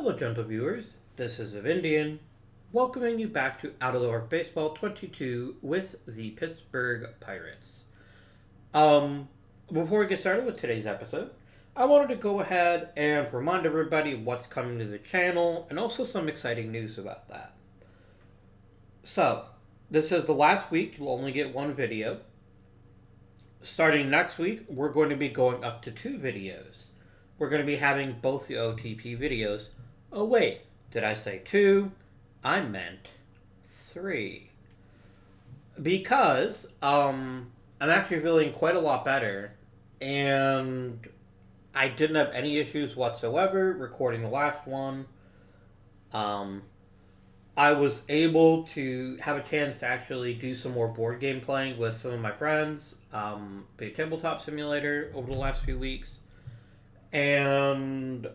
Hello, gentle viewers. This is Indian, welcoming you back to Out of the Park Baseball 22 with the Pittsburgh Pirates. Before we get started with today's episode, I wanted to go ahead and remind everybody what's coming to the channel and also some exciting news about that. So, this is the last week. You'll only get one video. Starting next week, we're going to be going up to 2 videos. We're going to be having both the OOTP videos. Oh wait, did I say 2? I meant 3. Because I'm actually feeling quite a lot better, and I didn't have any issues whatsoever recording the last one. I was able to have a chance to actually do some more board game playing with some of my friends, play Tabletop Simulator over the last few weeks, and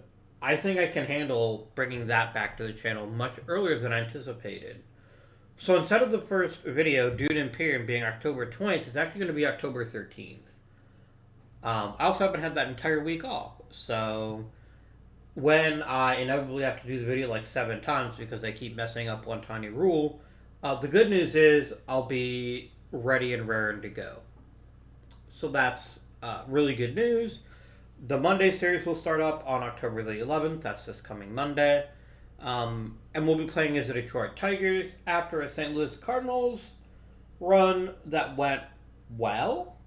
I think I can handle bringing that back to the channel much earlier than I anticipated. So instead of the first video, Dune Imperium, being October 20th, it's actually going to be October 13th. I also haven't had that entire week off. So when I inevitably have to do the video like 7 times because I keep messing up one tiny rule, the good news is I'll be ready and raring to go. So that's really good news. The Monday series will start up on October the 11th. That's this coming Monday. And we'll be playing as the Detroit Tigers after a St. Louis Cardinals run that went well.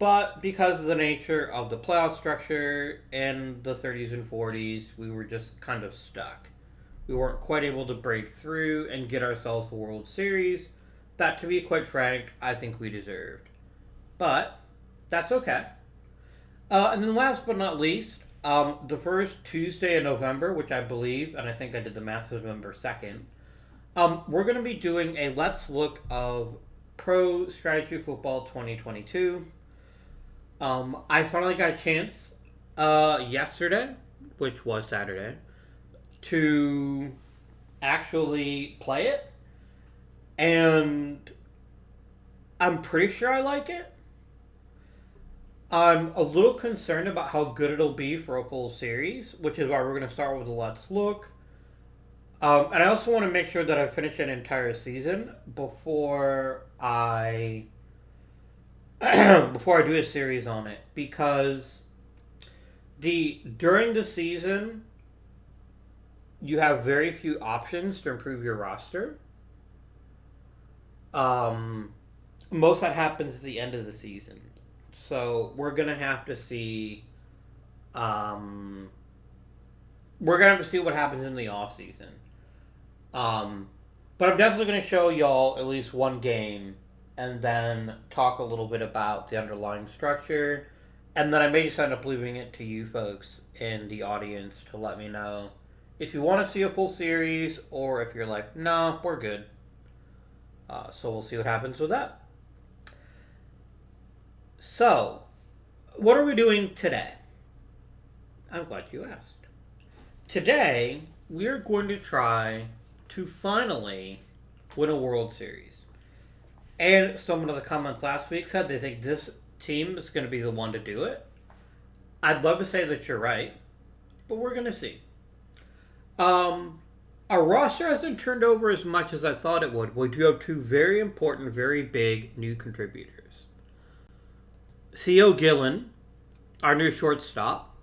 But because of the nature of the playoff structure in the 30s and 40s, we were just kind of stuck. We weren't quite able to break through and get ourselves the World Series that, to be quite frank, I think we deserved. But that's okay. And then last but not least, the first Tuesday in November, which I believe, and I think I did the math, of November 2nd, we're going to be doing a Let's Look of Pro Strategy Football 2022. I finally got a chance yesterday, which was Saturday, to actually play it, and I'm pretty sure I like it. I'm a little concerned about how good it'll be for a full series, which is why we're going to start with a Let's Look. And I also want to make sure that I finish an entire season before I before I do a series on it, because during the season you have very few options to improve your roster. Most that happens at the end of the season. So we're gonna have to see. We're gonna have to see what happens in the off season. But I'm definitely gonna show y'all at least one game, and then talk a little bit about the underlying structure, and then I may just end up leaving it to you folks in the audience to let me know if you want to see a full series or if you're like, no, we're good. So we'll see what happens with that. So, what are we doing today? I'm glad you asked. Today, we are going to try to finally win a World Series. And someone in the comments last week said they think this team is going to be the one to do it. I'd love to say that you're right, but we're going to see. Our roster hasn't turned over as much as I thought it would. We do have 2 very important, very big new contributors. Theo Gillen, our new shortstop,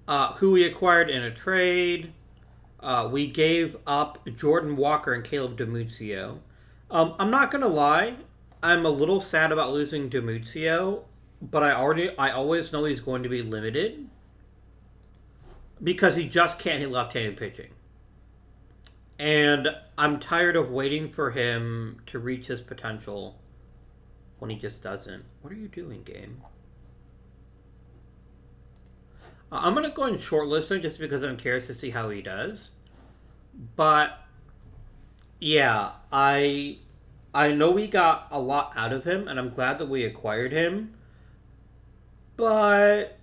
who we acquired in a trade. We gave up Jordan Walker and Caleb DiMuzio. I'm not going to lie, I'm a little sad about losing DiMuzio, but I always know he's going to be limited because he just can't hit left-handed pitching. And I'm tired of waiting for him to reach his potential when he just doesn't. What are you doing, game? I'm going to go in shortlisting just because I'm curious to see how he does. But, yeah, I know we got a lot out of him, and I'm glad that we acquired him. But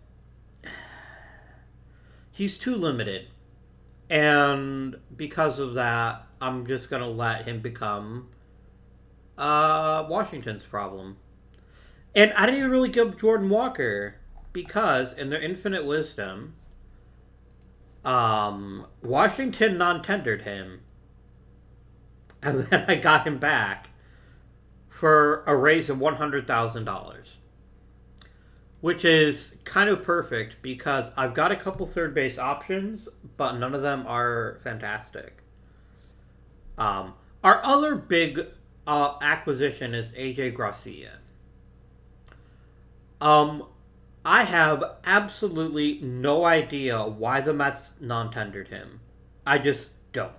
he's too limited. And because of that, I'm just going to let him become Washington's problem. And I didn't even really give Jordan Walker because in their infinite wisdom, Washington non-tendered him, and then I got him back for a raise of $100,000, which is kind of perfect because I've got a couple third base options, but none of them are fantastic. Our other big acquisition is AJ Gracia. I have absolutely no idea why the Mets non-tendered him. I just don't.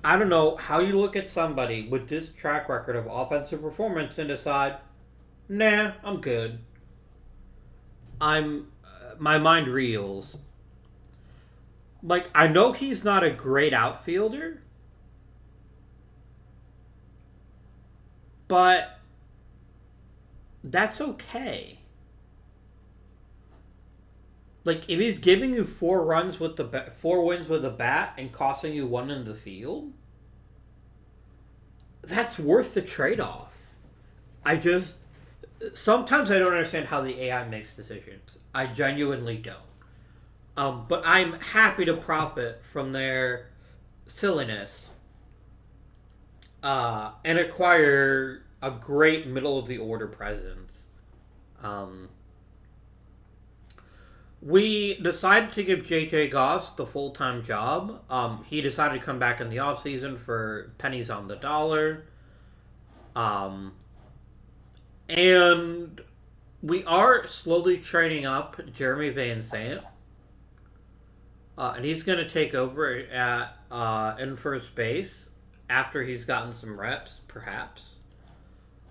I don't know how you look at somebody with this track record of offensive performance and decide, nah, I'm good. My mind reels. Like, I know he's not a great outfielder, but that's okay. Like, if he's giving you 4 wins with the bat and costing you 1 in the field, that's worth the trade-off. Sometimes I don't understand how the AI makes decisions. I genuinely don't. But I'm happy to profit from their silliness and acquire a great middle-of-the-order presence. We decided to give JJ Goss the full-time job. He decided to come back in the offseason for pennies on the dollar. And we are slowly training up Jeremy Van Zandt. And he's going to take over at in first base after he's gotten some reps, perhaps.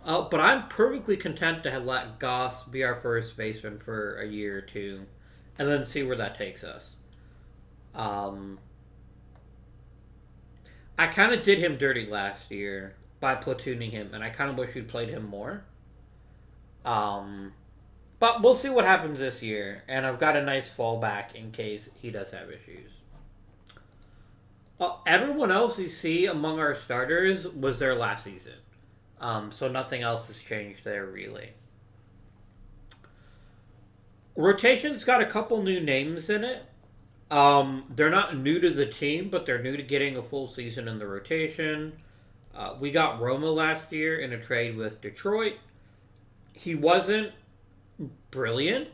But I'm perfectly content to have let Goss be our first baseman for a year or two, and then see where that takes us. I kind of did him dirty last year by platooning him, and I kind of wish we'd played him more. But we'll see what happens this year, and I've got a nice fallback in case he does have issues. Everyone else you see among our starters was there last season. So nothing else has changed there, really. Rotation's got a couple new names in it. They're not new to the team, but they're new to getting a full season in the rotation. We got Roma last year in a trade with Detroit. He wasn't brilliant,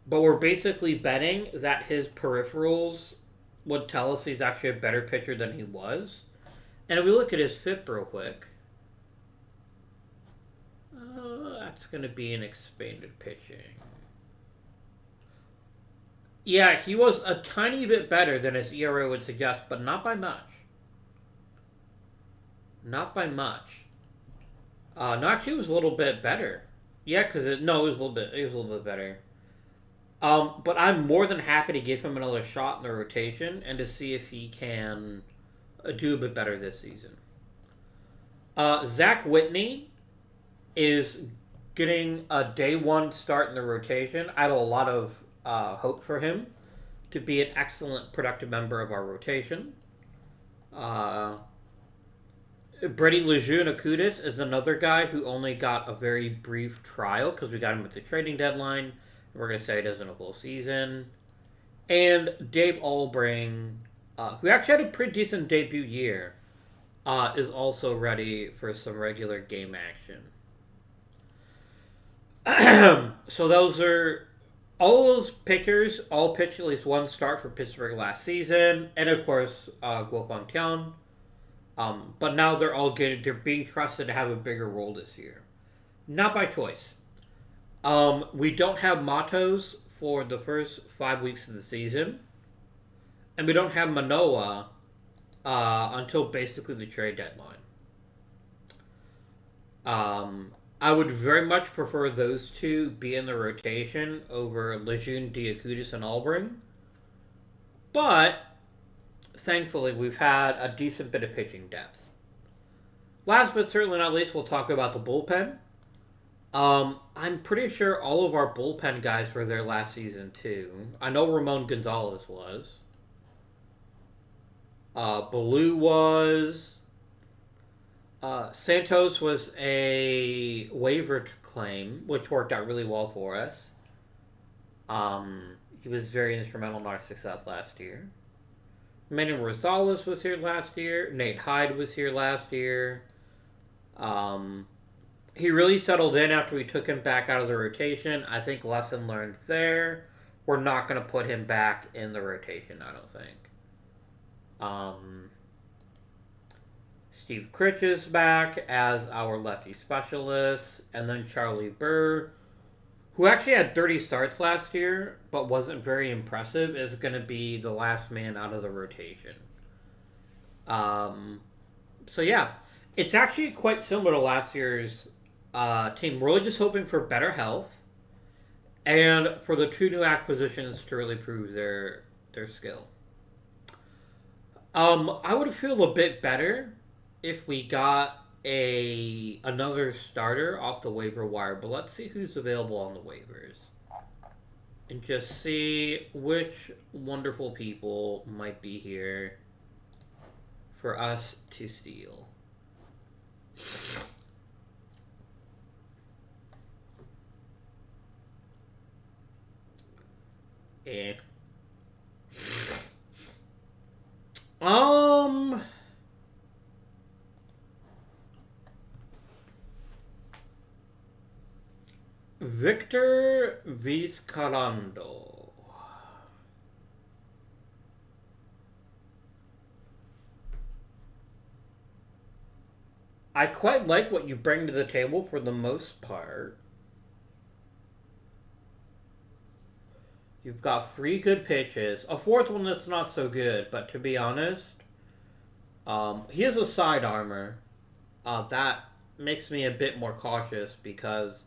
but we're basically betting that his peripherals would tell us he's actually a better pitcher than he was. And if we look at his FIP real quick, that's going to be an expanded pitching. Yeah, he was a tiny bit better than his ERA would suggest, but not by much. Not by much. No, actually, it was a little bit better. Yeah, because it was a little bit better. But I'm more than happy to give him another shot in the rotation and to see if he can do a bit better this season. Zach Whitney is getting a day one start in the rotation. I have a lot of hope for him to be an excellent, productive member of our rotation. Brady Lejeune-Acutis is another guy who only got a very brief trial because we got him at the trading deadline. We're going to say he doesn't have a full season. And Dave Albring, who actually had a pretty decent debut year, is also ready for some regular game action. So those are all those pitchers, all pitched at least one start for Pittsburgh last season. And of course, Guoquan Tian. But now they're being trusted to have a bigger role this year. Not by choice. We don't have Matos for the first 5 weeks of the season. And we don't have Manoah until basically the trade deadline. I would very much prefer those two be in the rotation over Lejeune, Diacutis, and Albring. But thankfully, we've had a decent bit of pitching depth. Last but certainly not least, we'll talk about the bullpen. I'm pretty sure all of our bullpen guys were there last season, too. I know Ramon Gonzalez was. Baloo was. Santos was a waiver claim, which worked out really well for us. He was very instrumental in our success last year. Manny Rosales was here last year. Nate Hyde was here last year. He really settled in after we took him back out of the rotation. I think lesson learned there. We're not going to put him back in the rotation, I don't think. Steve Critch is back as our lefty specialist. And then Charlie Burr, who actually had 30 starts last year, but wasn't very impressive, is going to be the last man out of the rotation. So yeah, it's actually quite similar to last year's team. Really just hoping for better health and for the two new acquisitions to really prove their skill. I would feel a bit better if we got another starter off the waiver wire, but let's see who's available on the waivers and just see which wonderful people might be here for us to steal. Victor Vizcarrando. I quite like what you bring to the table for the most part. You've got 3 good pitches. A 4th one that's not so good, but to be honest, he has a side armor. That makes me a bit more cautious because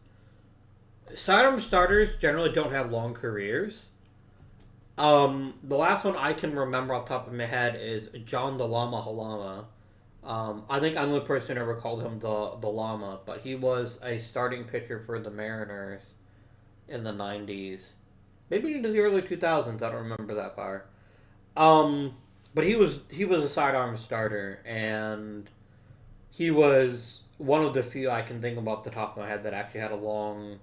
sidearm starters generally don't have long careers. The last one I can remember off the top of my head is John the Llama Halama. I think I'm the only person who ever called him the Llama, but he was a starting pitcher for the Mariners in the 90s. Maybe into the early 2000s, I don't remember that far. But he was a sidearm starter, and he was one of the few I can think of off the top of my head that actually had a long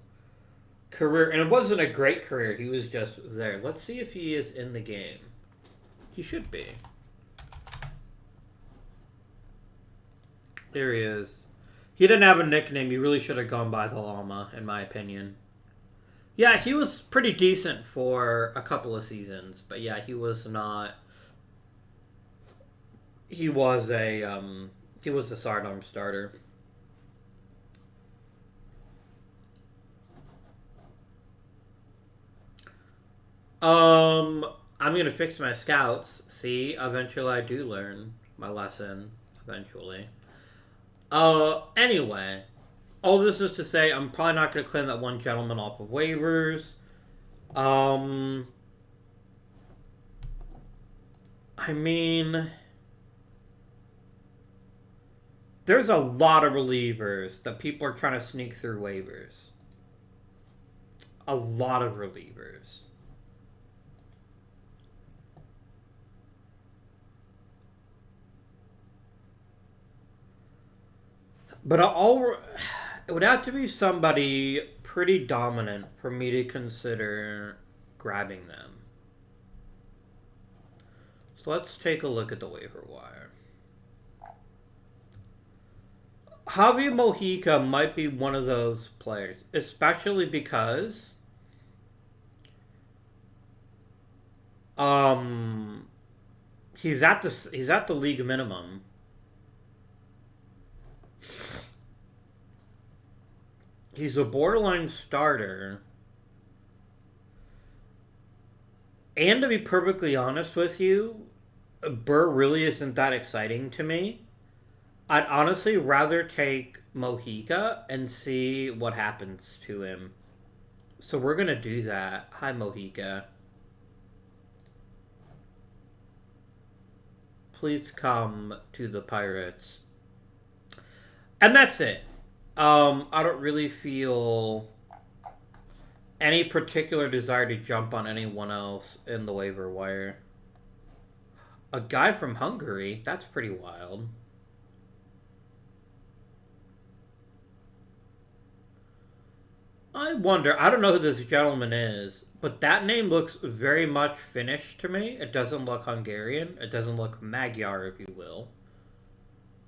career. And it wasn't a great career, he was just there. Let's see if he is in the game. He should be. There he is. He didn't have a nickname. He really should have gone by the Llama, in my opinion. Yeah, he was pretty decent for a couple of seasons, but yeah, he was not. He was a sidearm starter. I'm gonna fix my scouts. See, eventually I do learn my lesson. Eventually. Anyway, all this is to say, I'm probably not going to claim that one gentleman off of waivers. I mean, there's a lot of relievers that people are trying to sneak through waivers. A lot of relievers. But it would have to be somebody pretty dominant for me to consider grabbing them. So let's take a look at the waiver wire. Javi Mojica might be one of those players, especially because he's at the league minimum. He's a borderline starter. And to be perfectly honest with you, Burr really isn't that exciting to me. I'd honestly rather take Mojica and see what happens to him. So we're going to do that. Hi, Mojica. Please come to the Pirates. And that's it. I don't really feel any particular desire to jump on anyone else in the waiver wire. A guy from Hungary? That's pretty wild. wonder, I don't know who this gentleman is, but that name looks very much Finnish to me. It doesn't look Hungarian. It doesn't look Magyar, if you will.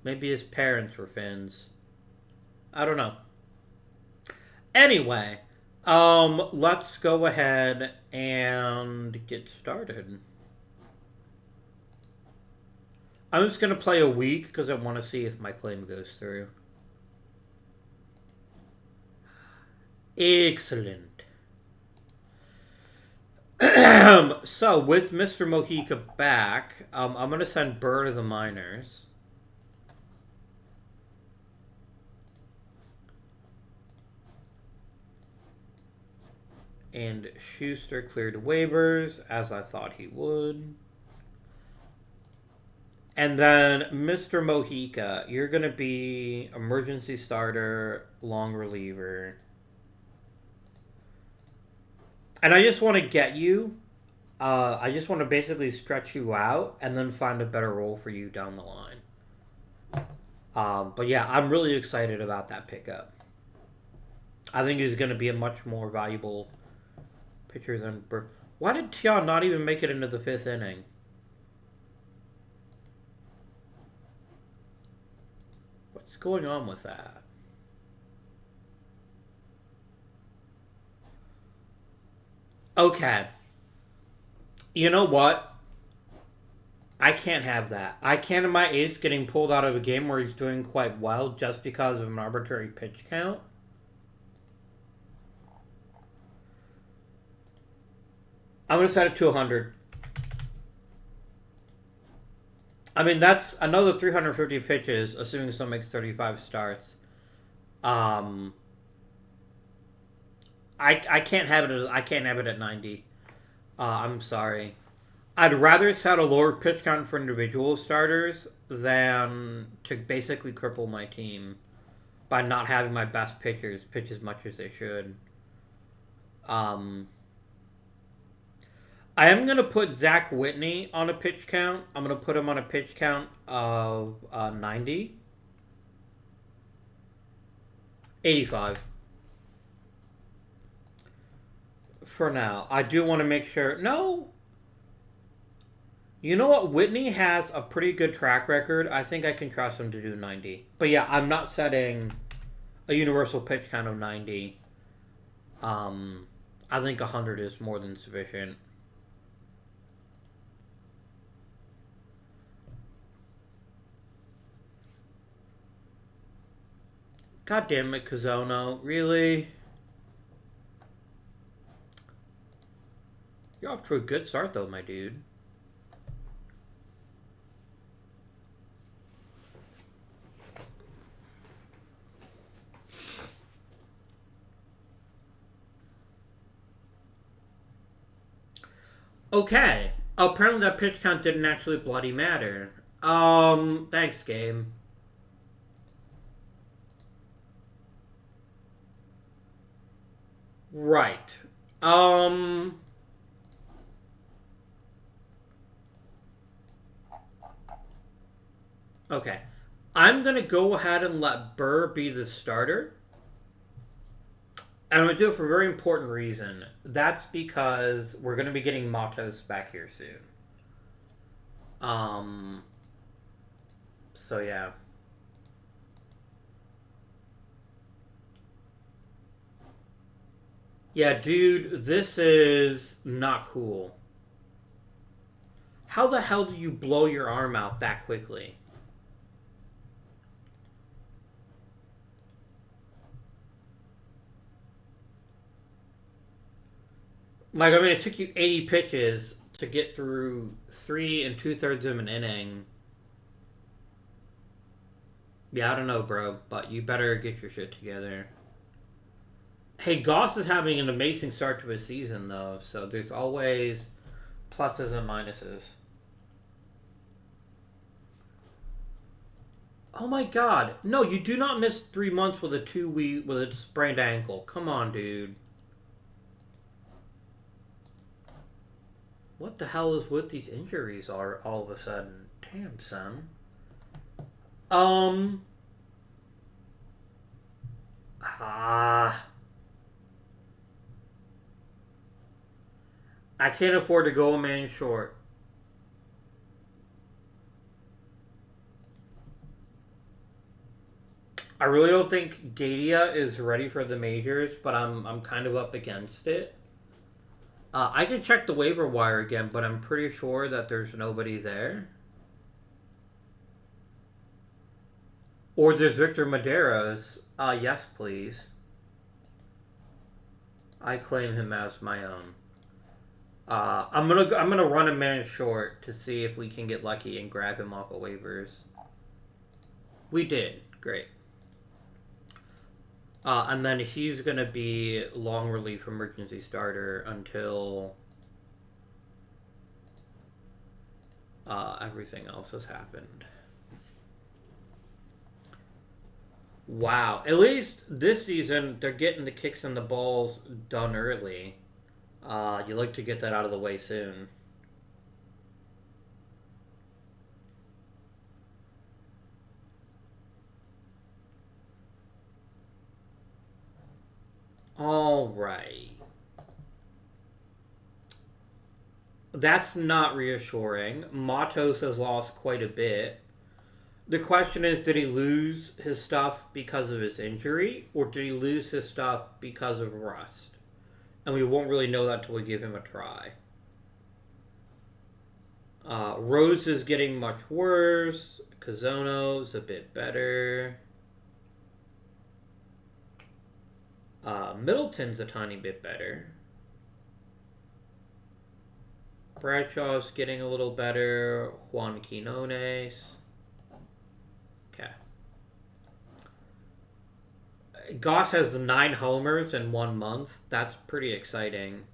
Maybe his parents were Finns. I don't know. Anyway, let's go ahead and get started. I'm just going to play a week because I want to see if my claim goes through. Excellent. So, with Mr. Mojica back, I'm going to send Burr to the minors. And Schuster cleared waivers, as I thought he would. And then Mr. Mojica, you're going to be emergency starter, long reliever. And I just want to get you. I just want to basically stretch you out and then find a better role for you down the line. But yeah, I'm really excited about that pickup. I think he's going to be a much more valuable pitcher than Burr. Why did Tia not even make it into the 5th inning? What's going on with that? Okay. You know what? I can't have that. I can't have my ace getting pulled out of a game where he's doing quite well just because of an arbitrary pitch count. I'm going to set it to 100. I mean, that's another 350 pitches, assuming someone makes 35 starts. I can't have it. I can't have it at 90. I'm sorry. I'd rather set a lower pitch count for individual starters than to basically cripple my team by not having my best pitchers pitch as much as they should. I am going to put Zach Whitney on a pitch count. I'm going to put him on a pitch count of 90. 85. For now. I do want to make sure... No! You know what? Whitney has a pretty good track record. I think I can trust him to do 90. But yeah, I'm not setting a universal pitch count of 90. I think 100 is more than sufficient. God damn it, Kazono. Really? You're off to a good start, though, my dude. Okay. Apparently that pitch count didn't actually bloody matter. Thanks, game. Right. Okay. I'm going to go ahead and let Burr be the starter. And I'm going to do it for a very important reason. That's because we're going to be getting Matos back here soon. So, yeah. Yeah, dude, this is not cool. How the hell do you blow your arm out that quickly? Like, I mean, it took you 80 pitches to get through 3 2/3 of an inning. Yeah, I don't know, bro, but you better get your shit together. Hey, Goss is having an amazing start to his season, though, so there's always pluses and minuses. Oh my god. No, you do not miss 3 months with a sprained ankle. Come on, dude. What the hell is with these injuries are all of a sudden? Damn, son. I can't afford to go a man short. I really don't think Gadia is ready for the majors, but I'm kind of up against it. I can check the waiver wire again, but I'm pretty sure that there's nobody there. Or there's Victor Medeiros. Yes, please. I claim him as my own. I'm gonna run a man short to see if we can get lucky and grab him off of waivers. We did. Great. And then he's gonna be long relief emergency starter until everything else has happened. Wow. At least this season, they're getting the kicks and the balls done early. You like to get that out of the way soon. All right. That's not reassuring. Matos has lost quite a bit. The question is, did he lose his stuff because of his injury, or did he lose his stuff because of rust? And we won't really know that until we give him a try. Rose is getting much worse. Kazono's a bit better. Middleton's a tiny bit better. Bradshaw's getting a little better. Juan Quinones. Okay. Goss has 9 homers in 1 month. That's pretty exciting.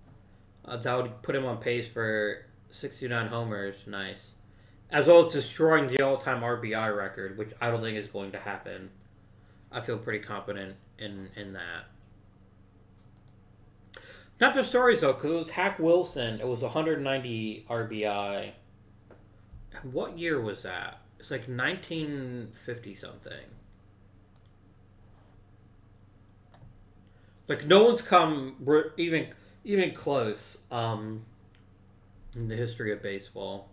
That would put him on pace for 69 homers. Nice. As well as destroying the all-time RBI record, which I don't think is going to happen. I feel pretty confident in that. Not the stories, though, because it was Hack Wilson. It was 190 RBI. And what year was that? It's like 1950-something. Like, no one's come even close in the history of baseball.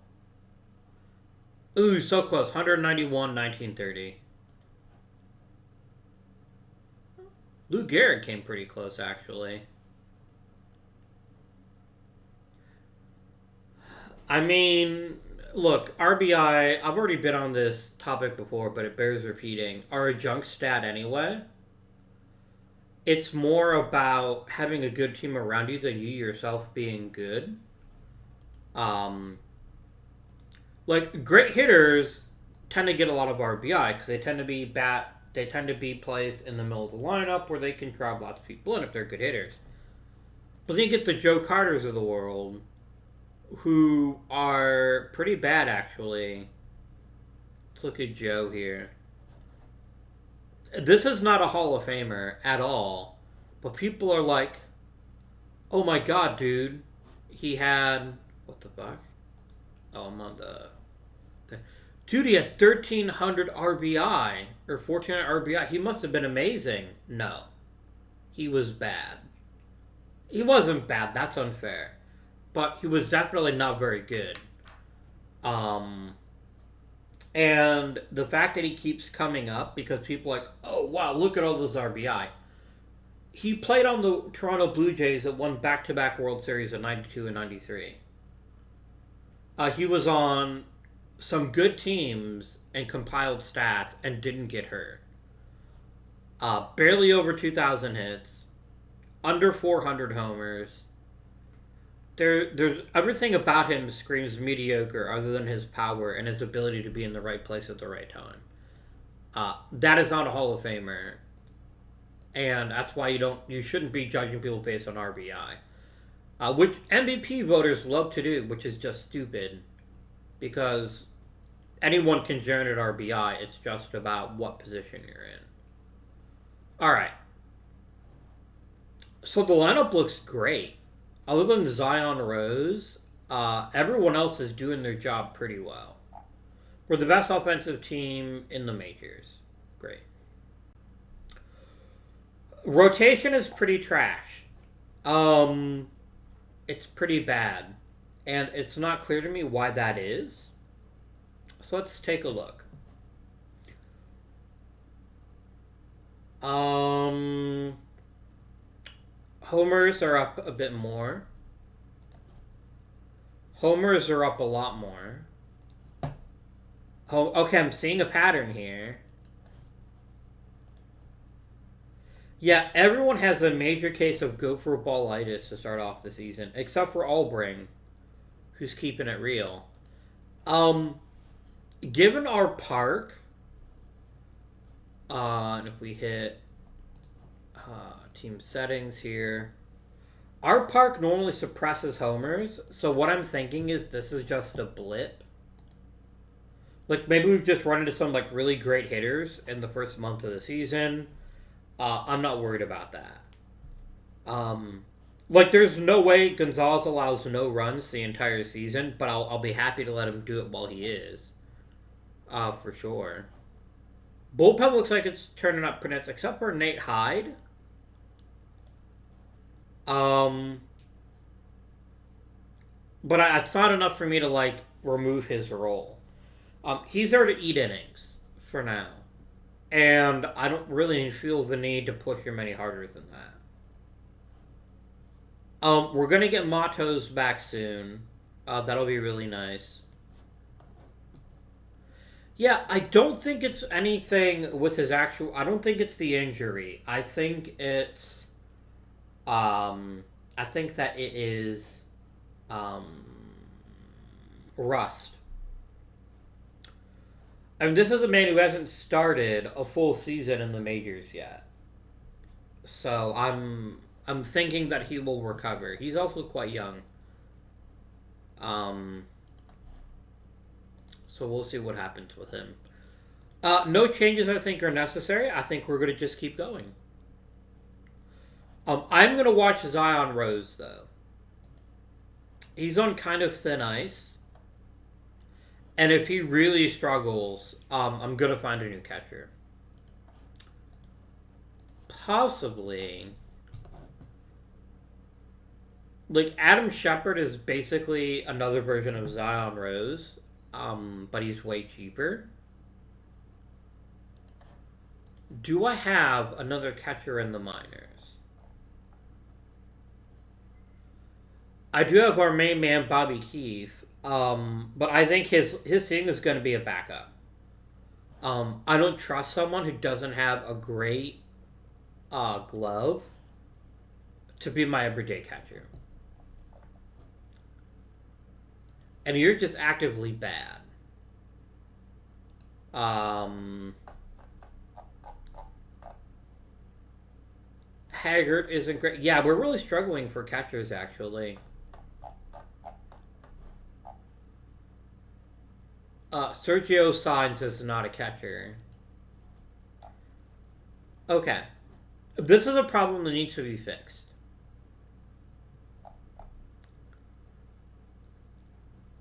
Ooh, so close. 191, 1930. Lou Gehrig came pretty close, actually. I mean, look, RBI, I've already been on this topic before, but it bears repeating, are a junk stat anyway. It's more about having a good team around you than you yourself being good. Like, great hitters tend to get a lot of RBI because they tend to be placed in the middle of the lineup where they can drive lots of people in if they're good hitters. But then you get the Joe Carters of the world, who are pretty bad, actually. Let's look at Joe here. This is not a Hall of Famer at all, but people are like, oh my god, dude, he had, what the fuck? Oh, I'm on the dude, he had 1,300 RBI, or 1,400 RBI. He must have been amazing. No. He was bad. He wasn't bad, that's unfair. But he was definitely not very good. And the fact that he keeps coming up because people are like, oh, wow, look at all those RBI. He played on the Toronto Blue Jays that won back-to-back World Series in 92 and 93. He was on some good teams and compiled stats and didn't get hurt. Barely over 2,000 hits. Under 400 homers. There's everything about him screams mediocre other than his power and his ability to be in the right place at the right time. That is not a Hall of Famer. And that's why you shouldn't be judging people based on RBI. Which MVP voters love to do, which is just stupid. Because anyone can generate RBI. It's just about what position you're in. Alright. So the lineup looks great. Other than Zion Rose, everyone else is doing their job pretty well. We're the best offensive team in the majors. Great. Rotation is pretty trash. It's it's pretty bad. And it's not clear to me why that is. So let's take a look. Homers are up a bit more. Homers are up a lot more. Okay, I'm seeing a pattern here. Yeah, everyone has a major case of gopher ballitis to start off the season, except for Albring, who's keeping it real. Given our park, and if we hit team settings here, our park normally suppresses homers, so what I'm thinking is this is just a blip. Like, maybe we've just run into some, like, really great hitters in the first month of the season. I'm not worried about that. Like, there's no way Gonzalez allows no runs the entire season, but I'll be happy to let him do it while he is. For sure. Bullpen looks like it's turning up pretty nice, except for Nate Hyde. But it's not enough for me to, like, remove his role. He's there to eat innings for now. And I don't really feel the need to push him any harder than that. We're going to get Matos back soon. That'll be really nice. Yeah, I don't think it's anything with his actual... I don't think it's the injury. I think it's... I think that it is... rust. I mean, this is a man who hasn't started a full season in the majors yet. So I'm thinking that he will recover. He's also quite young. So we'll see what happens with him. No changes, I think, are necessary. I think we're going to just keep going. I'm going to watch Zion Rose, though. He's on kind of thin ice. And if he really struggles, I'm going to find a new catcher. Possibly. Like, Adam Shepard is basically another version of Zion Rose, but he's way cheaper. Do I have another catcher in the minors? I do have our main man, Bobby Keefe. But I think his thing is going to be a backup. I don't trust someone who doesn't have a great glove to be my everyday catcher. And you're just actively bad. Haggart isn't great. Yeah, we're really struggling for catchers, actually. Sergio Sainz is not a catcher. Okay. This is a problem that needs to be fixed.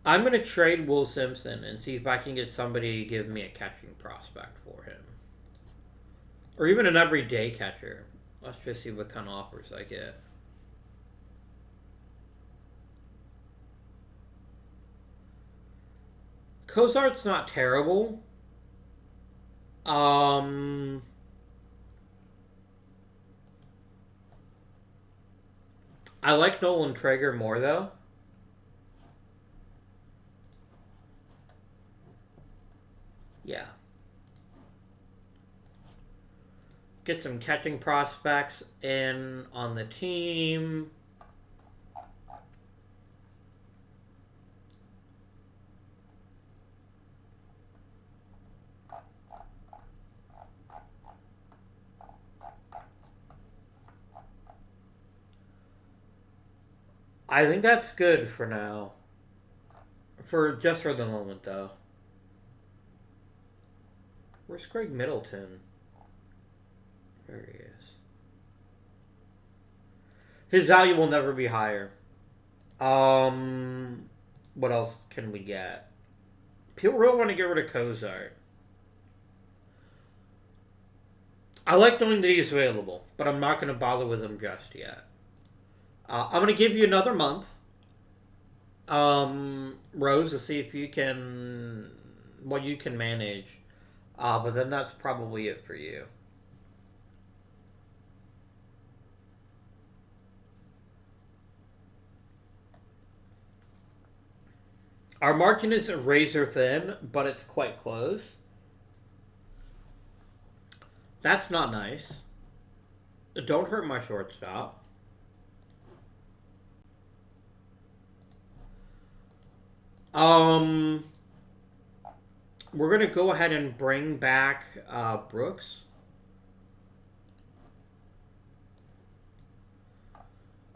I'm going to trade Will Simpson and see if I can get somebody to give me a catching prospect for him. Or even an everyday catcher. Let's just see what kind of offers I get. Cozart's not terrible. I like Nolan Traeger more, though. Yeah. Get some catching prospects in on the team. I think that's good for now. Just for the moment, though. Where's Greg Middleton? There he is. His value will never be higher. What else can we get? People really want to get rid of Cozart. I like knowing that he's available, but I'm not going to bother with him just yet. I'm going to give you another month. Rose, to see if you can, what you can manage. But then that's probably it for you. Our margin is razor thin, but it's quite close. That's not nice. Don't hurt my shortstop. We're going to go ahead and bring back Brooks.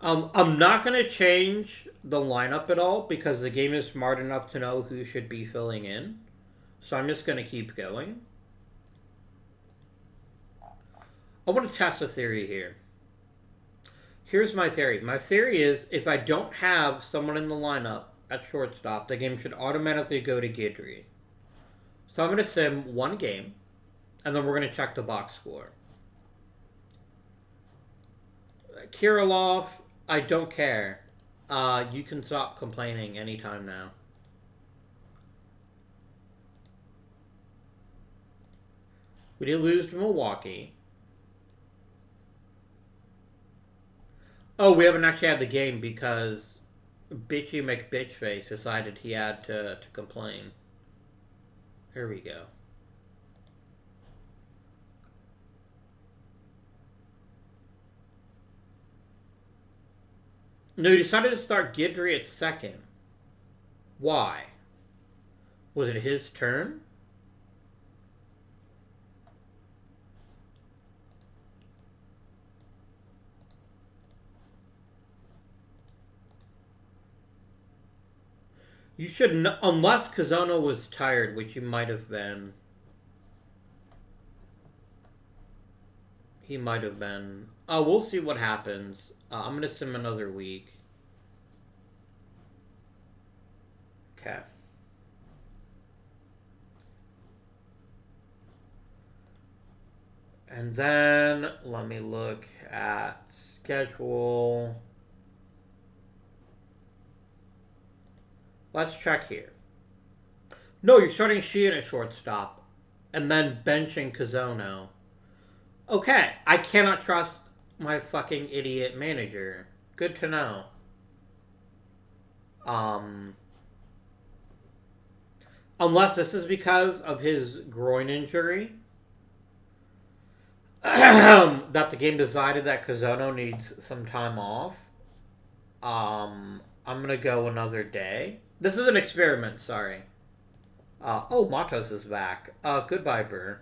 I'm not going to change the lineup at all because the game is smart enough to know who should be filling in. So I'm just going to keep going. I want to test a theory here. Here's my theory. My theory is if I don't have someone in the lineup at shortstop, the game should automatically go to Guidry. So I'm going to sim one game, and then we're going to check the box score. Kirilov, I don't care. You can stop complaining anytime now. We did lose to Milwaukee. Oh, we haven't actually had the game because Bitchy McBitchface decided he had to complain. Here we go. No, he decided to start Guidry at second. Why? Was it his turn? You should, unless Kazono was tired, which he might have been. He might have been. Oh, we'll see what happens. I'm going to sim another week. Okay. And then, let me look at schedule. Let's check here. No, you're starting Sheehan at shortstop. And then benching Kazono. Okay, I cannot trust my fucking idiot manager. Good to know. Unless this is because of his groin injury. That the game decided that Kazono needs some time off. I'm going to go another day. This is an experiment, sorry. Oh, Matos is back. Goodbye, Burr.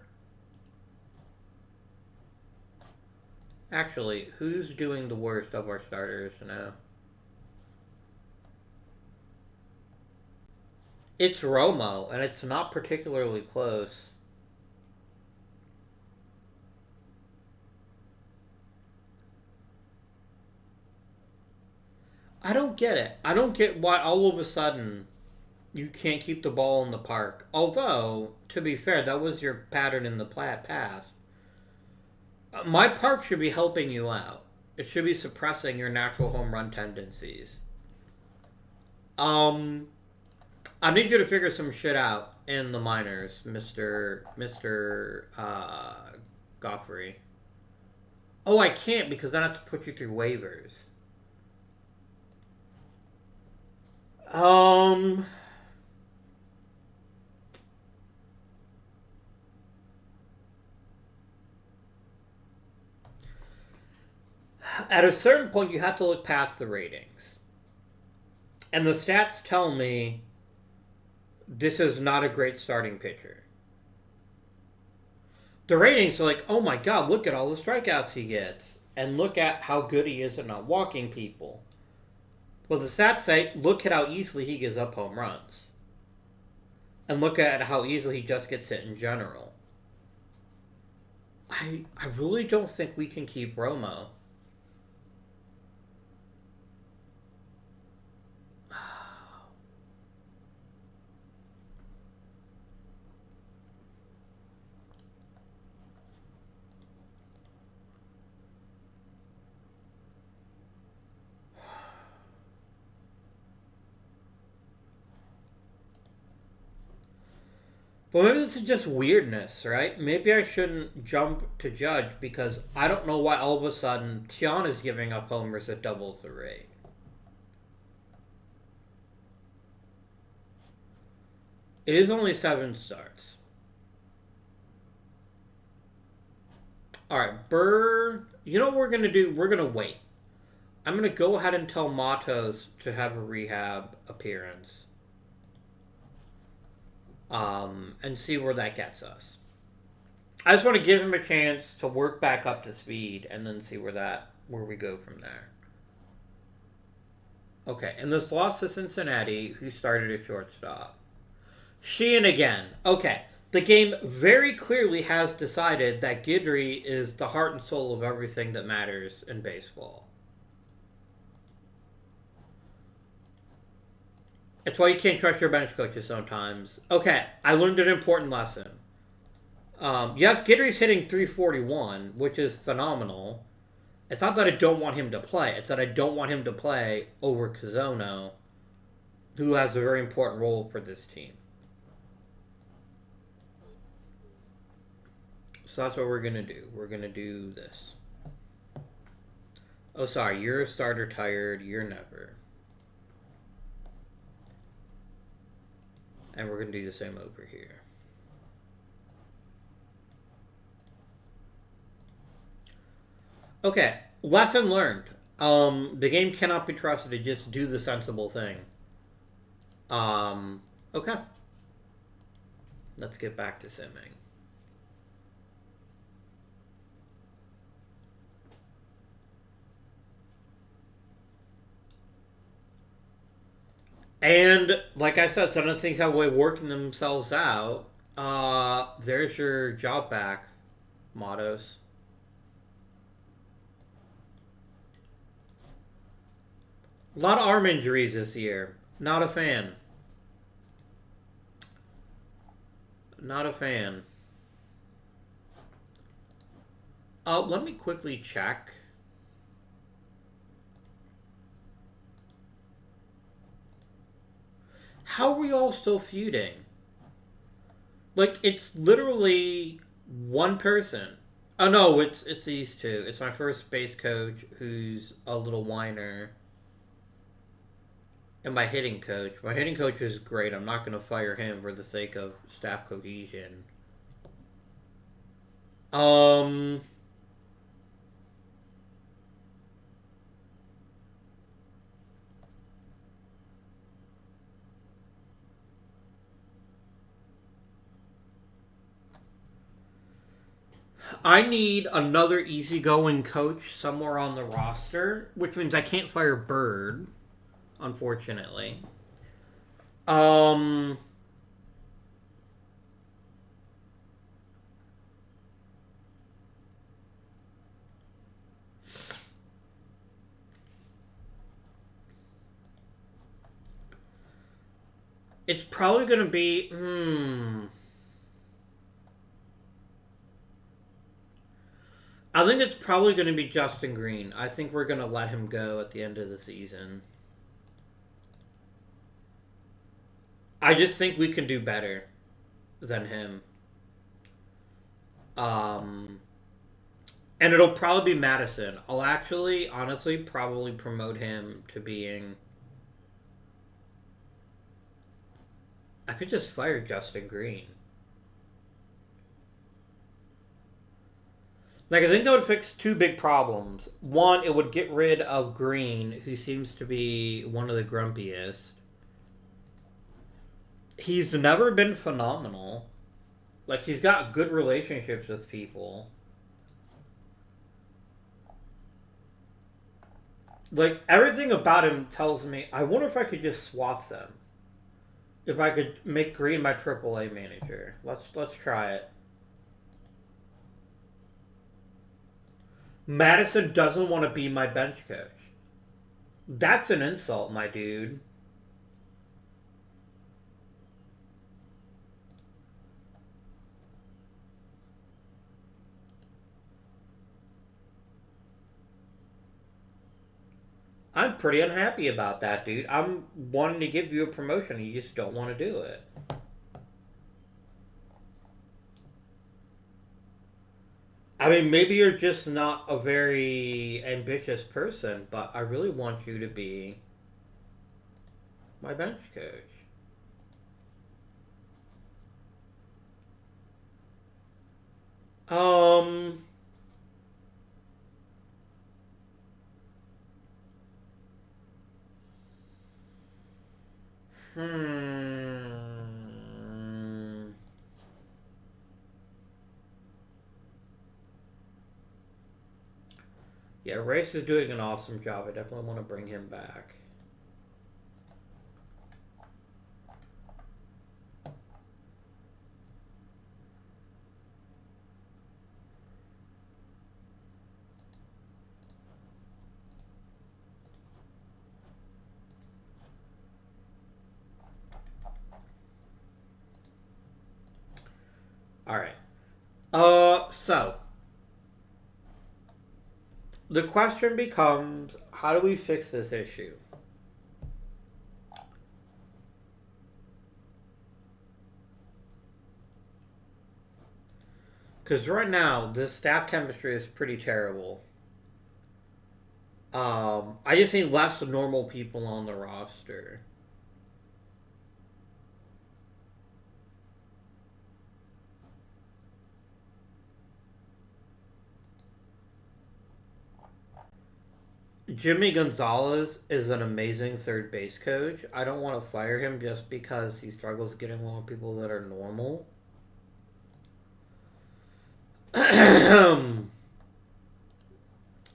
Actually, who's doing the worst of our starters now? It's Romo, and it's not particularly close. I don't get it. I don't get why all of a sudden you can't keep the ball in the park. Although, to be fair, that was your pattern in the past. My park should be helping you out. It should be suppressing your natural home run tendencies. I need you to figure some shit out in the minors, Mr. Goffrey. Oh, I can't because then I have to put you through waivers. At a certain point, you have to look past the ratings. And the stats tell me this is not a great starting pitcher. The ratings are like, oh my god, look at all the strikeouts he gets. And look at how good he is at not walking people. Well, the stats say, look at how easily he gives up home runs. And look at how easily he just gets hit in general. I really don't think we can keep Romo. But maybe this is just weirdness, right? Maybe I shouldn't jump to judge because I don't know why all of a sudden Tiana is giving up homers at double the rate. It is only 7 starts. Alright, Burr. You know what we're going to do? We're going to wait. I'm going to go ahead and tell Matos to have a rehab appearance. And see where that gets us. I just want to give him a chance to work back up to speed and then see where we go from there. Okay, and this loss to Cincinnati, who started at shortstop. Sheehan again. Okay, the game very clearly has decided that Guidry is the heart and soul of everything that matters in baseball. It's why you can't trust your bench coaches sometimes. Okay, I learned an important lesson. Yes, Guidry's hitting 341, which is phenomenal. It's not that I don't want him to play. It's that I don't want him to play over Kazono, who has a very important role for this team. So that's what we're going to do. We're going to do this. Oh, sorry. You're a starter tired. You're never. And we're going to do the same over here. Okay. Lesson learned. The game cannot be trusted to just do the sensible thing. Okay. Let's get back to simming. And, like I said, some of the things have a way of working themselves out. There's your job back, Matos. A lot of arm injuries this year. Not a fan. Not a fan. Let me quickly check. How are we all still feuding? Like, it's literally one person. Oh, no, it's these two. It's my first base coach, who's a little whiner. And my hitting coach. My hitting coach is great. I'm not going to fire him for the sake of staff cohesion. I need another easygoing coach somewhere on the roster, which means I can't fire Bird, unfortunately. It's probably going to be... I think it's probably going to be Justin Green. I think we're going to let him go at the end of the season. I just think we can do better than him. And it'll probably be Madison. I'll actually, honestly, probably promote him to being... I could just fire Justin Green. Like, I think that would fix 2 big problems. One, it would get rid of Green, who seems to be one of the grumpiest. He's never been phenomenal. Like, he's got good relationships with people. Like, everything about him tells me, I wonder if I could just swap them. If I could make Green my AAA manager. Let's try it. Madison doesn't want to be my bench coach. That's an insult, my dude. I'm pretty unhappy about that, dude. I'm wanting to give you a promotion, and you just don't want to do it. I mean, maybe you're just not a very ambitious person, but I really want you to be my bench coach. Um. Hmm. Yeah, Race is doing an awesome job. I definitely want to bring him back. All right. So the question becomes, how do we fix this issue? Because right now, this staff chemistry is pretty terrible. I just need less normal people on the roster. Jimmy Gonzalez is an amazing third base coach. I don't want to fire him just because he struggles getting along with people that are normal.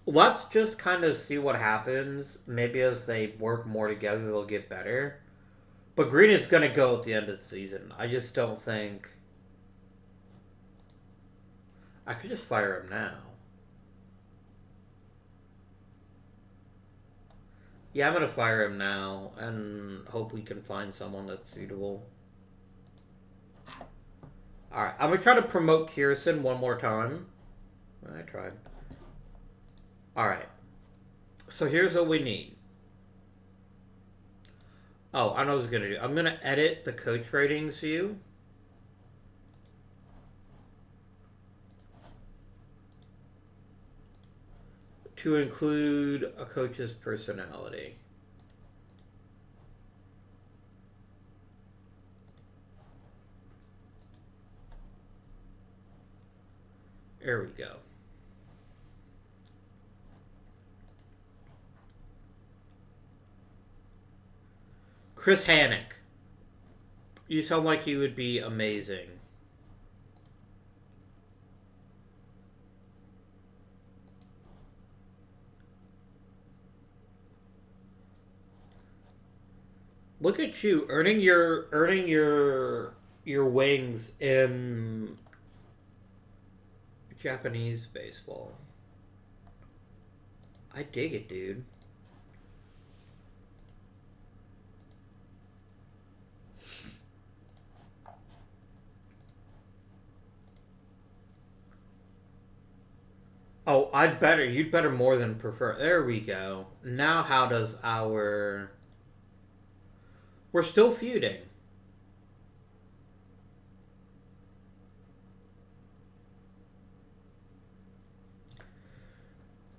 Let's just kind of see what happens. Maybe as they work more together, they'll get better. But Green is going to go at the end of the season. I just don't think... I could just fire him now. Yeah, I'm going to fire him now and hope we can find someone that's suitable. Alright, I'm going to try to promote Kirsten one more time. I tried. Alright. So here's what we need. Oh, I know what I was going to do. I'm going to edit the coach ratings view. To include a coach's personality. There we go. Chris Hannick. You sound like you would be amazing. Look at you earning your wings in Japanese baseball. I dig it, dude. Oh, you'd better more than prefer. There we go. Now how does our... We're still feuding.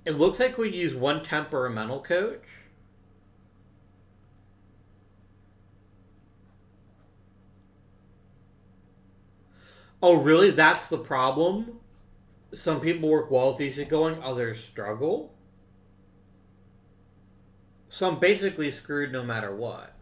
It looks like we use one temperamental coach. Oh, really? That's the problem? Some people work well with easygoing, others struggle. So I'm basically screwed no matter what.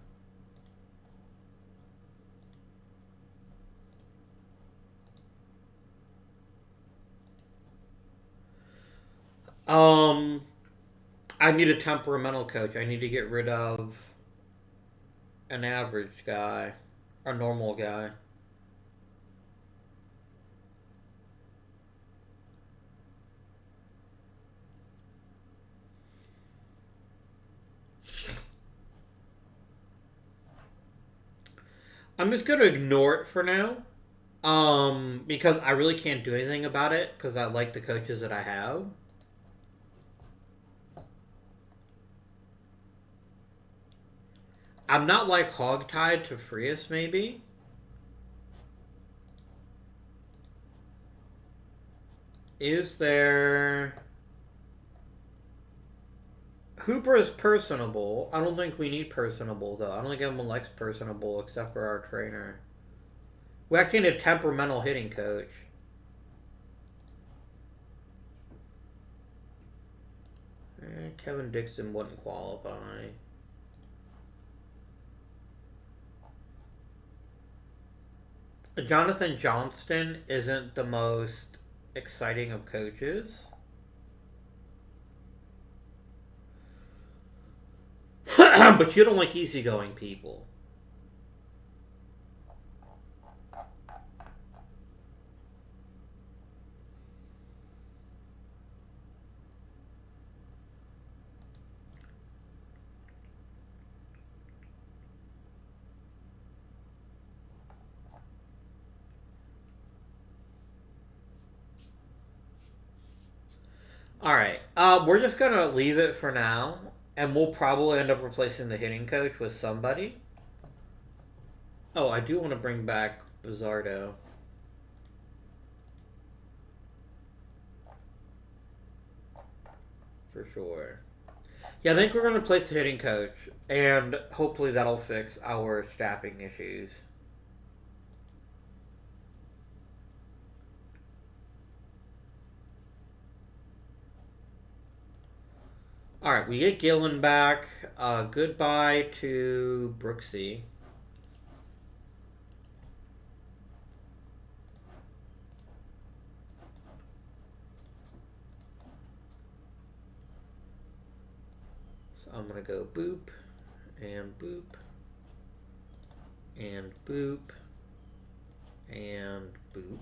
I need a temperamental coach. I need to get rid of an average guy, a normal guy. I'm just going to ignore it for now. Because I really can't do anything about it because I like the coaches that I have. I'm not like hogtied to Frias, maybe. Is there... Hooper is personable. I don't think we need personable, though. I don't think anyone likes personable except for our trainer. We actually need a temperamental hitting coach. Kevin Dixon wouldn't qualify. Jonathan Johnston isn't the most exciting of coaches. But you don't like easygoing people. Alright, we're just going to leave it for now. And we'll probably end up replacing the hitting coach with somebody. Oh, I do want to bring back Bizzardo. For sure. Yeah, I think we're going to replace the hitting coach. And hopefully that'll fix our staffing issues. Alright, we get Gillen back. Goodbye to Brooksy. So I'm going to go boop, and boop, and boop, and boop.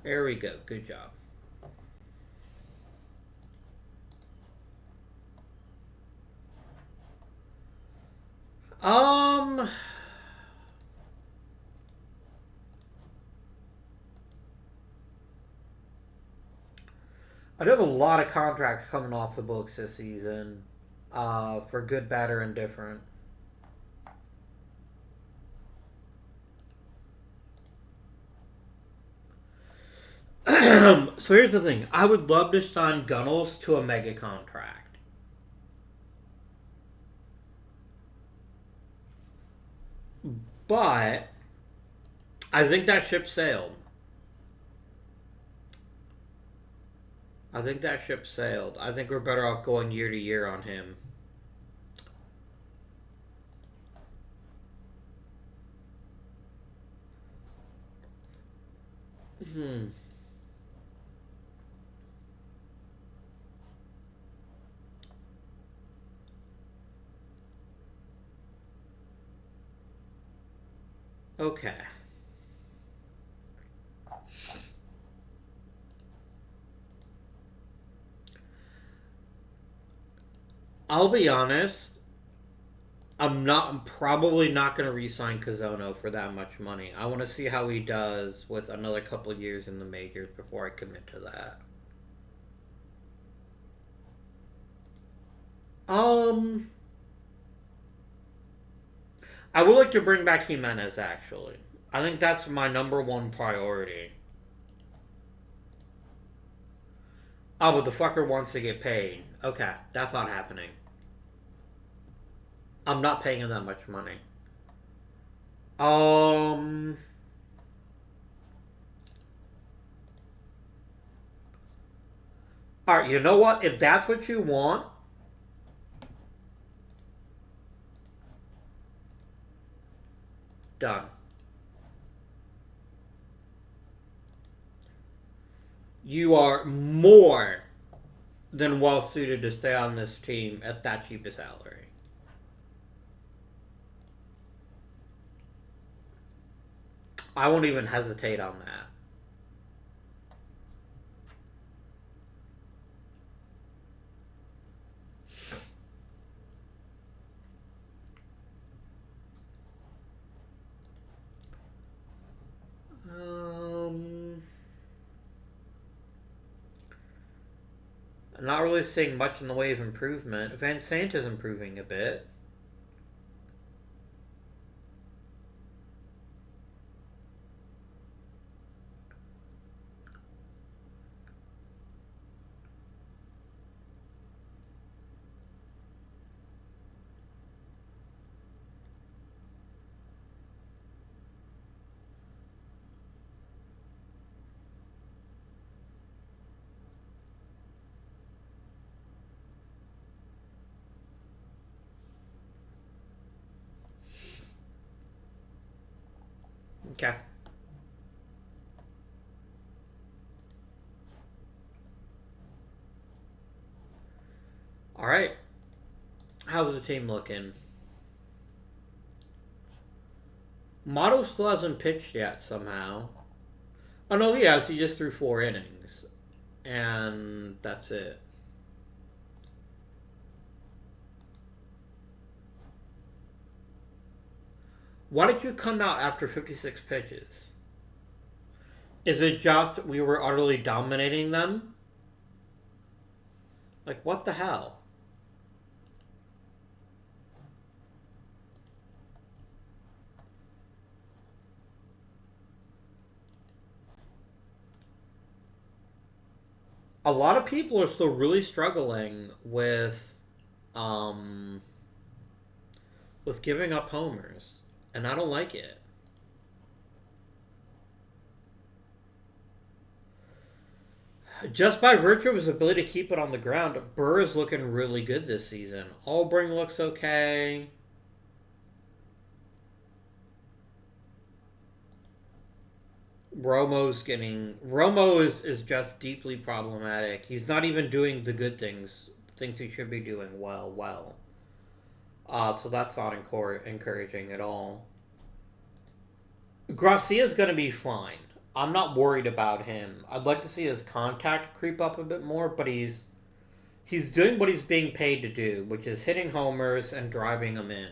There we go. Good job. I do have a lot of contracts coming off the books this season, for good, bad, or indifferent. So here's the thing. I would love to sign Gunnels to a mega contract. But I think that ship sailed. I think we're better off going year to year on him. Okay. I'll be honest. I'm probably not going to re-sign Kazono for that much money. I want to see how he does with another couple of years in the majors before I commit to that. I would like to bring back Jimenez, actually. I think that's my #1 priority. Oh, but the fucker wants to get paid. Okay, that's not happening. I'm not paying him that much money. Alright, you know what? If that's what you want, done. You are more than well suited to stay on this team at that cheap a salary. I won't even hesitate on that. I'm not really seeing much in the way of improvement. Van Sant is improving a bit. Okay. All right. How's the team looking? Motto still hasn't pitched yet somehow. Oh no, he has. He just threw 4 innings, and that's it. Why did you come out after 56 pitches? Is it just we were utterly dominating them? Like, what the hell? A lot of people are still really struggling um, with giving up homers, and I don't like it. Just by virtue of his ability to keep it on the ground, Burr is looking really good this season. Albring looks okay. Romo is just deeply problematic. He's not even doing the good things he should be doing well. So that's not encouraging at all. Gracia's going to be fine. I'm not worried about him. I'd like to see his contact creep up a bit more, but he's doing what he's being paid to do, which is hitting homers and driving them in.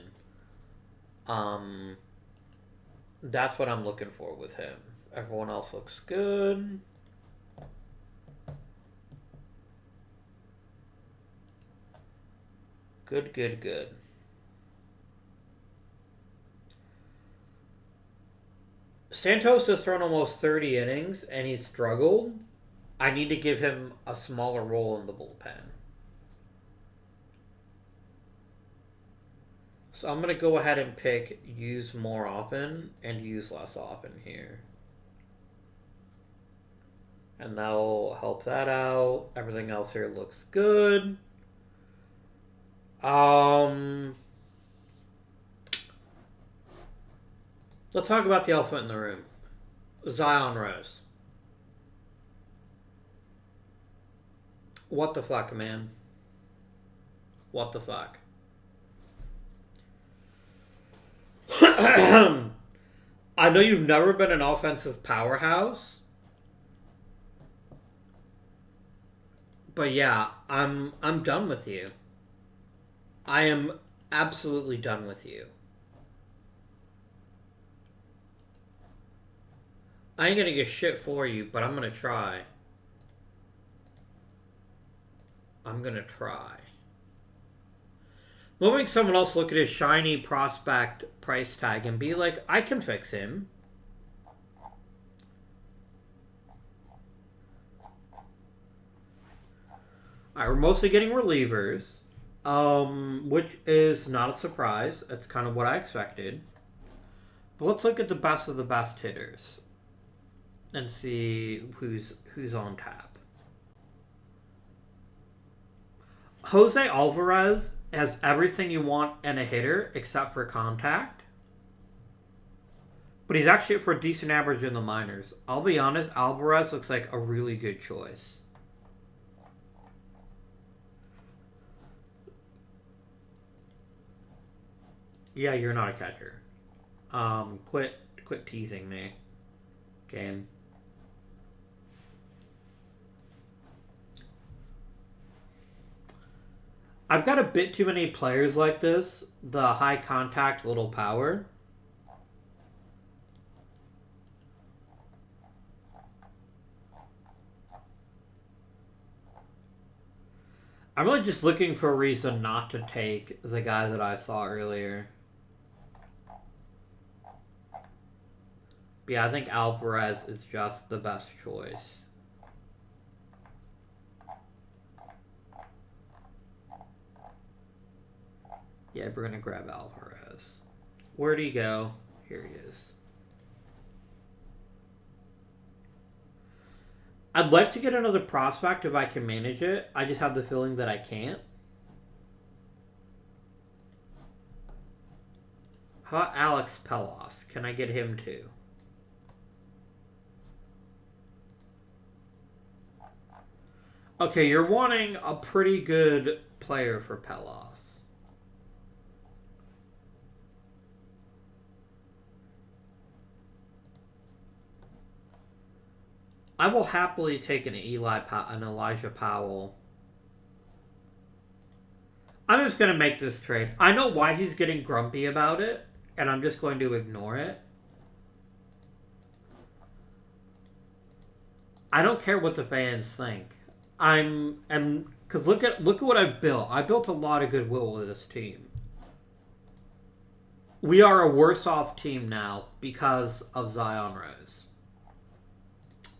That's what I'm looking for with him. Everyone else looks good. Good. Santos has thrown almost 30 innings, and he's struggled. I need to give him a smaller role in the bullpen. So I'm going to go ahead and pick use more often and use less often here. And that'll help that out. Everything else here looks good. Let's talk about the elephant in the room. Zion Rose. What the fuck, man? What the fuck? I know you've never been an offensive powerhouse. But yeah, I'm done with you. I am absolutely done with you. I ain't gonna get shit for you, but I'm gonna try. I'm gonna try. Moving someone else look at his shiny prospect price tag and be like, I can fix him. Alright, we're mostly getting relievers, which is not a surprise. That's kind of what I expected. But let's look at the best of the best hitters and see who's on tap. Jose Alvarez has everything you want in a hitter except for contact. But he's actually for a decent average in the minors. I'll be honest, Alvarez looks like a really good choice. Yeah, you're not a catcher. Quit teasing me. Game. I've got a bit too many players like this. The high contact, little power. I'm really just looking for a reason not to take the guy that I saw earlier. But yeah, I think Alvarez is just the best choice. Yeah, we're going to grab Alvarez. Where'd he go? Here he is. I'd like to get another prospect if I can manage it. I just have the feeling that I can't. How about Alex Pelos? Can I get him too? Okay, you're wanting a pretty good player for Pelos. I will happily take an Elijah Powell. I'm just going to make this trade. I know why he's getting grumpy about it, and I'm just going to ignore it. I don't care what the fans think. Because look at what I've built. I built a lot of goodwill with this team. We are a worse off team now because of Zion Rose.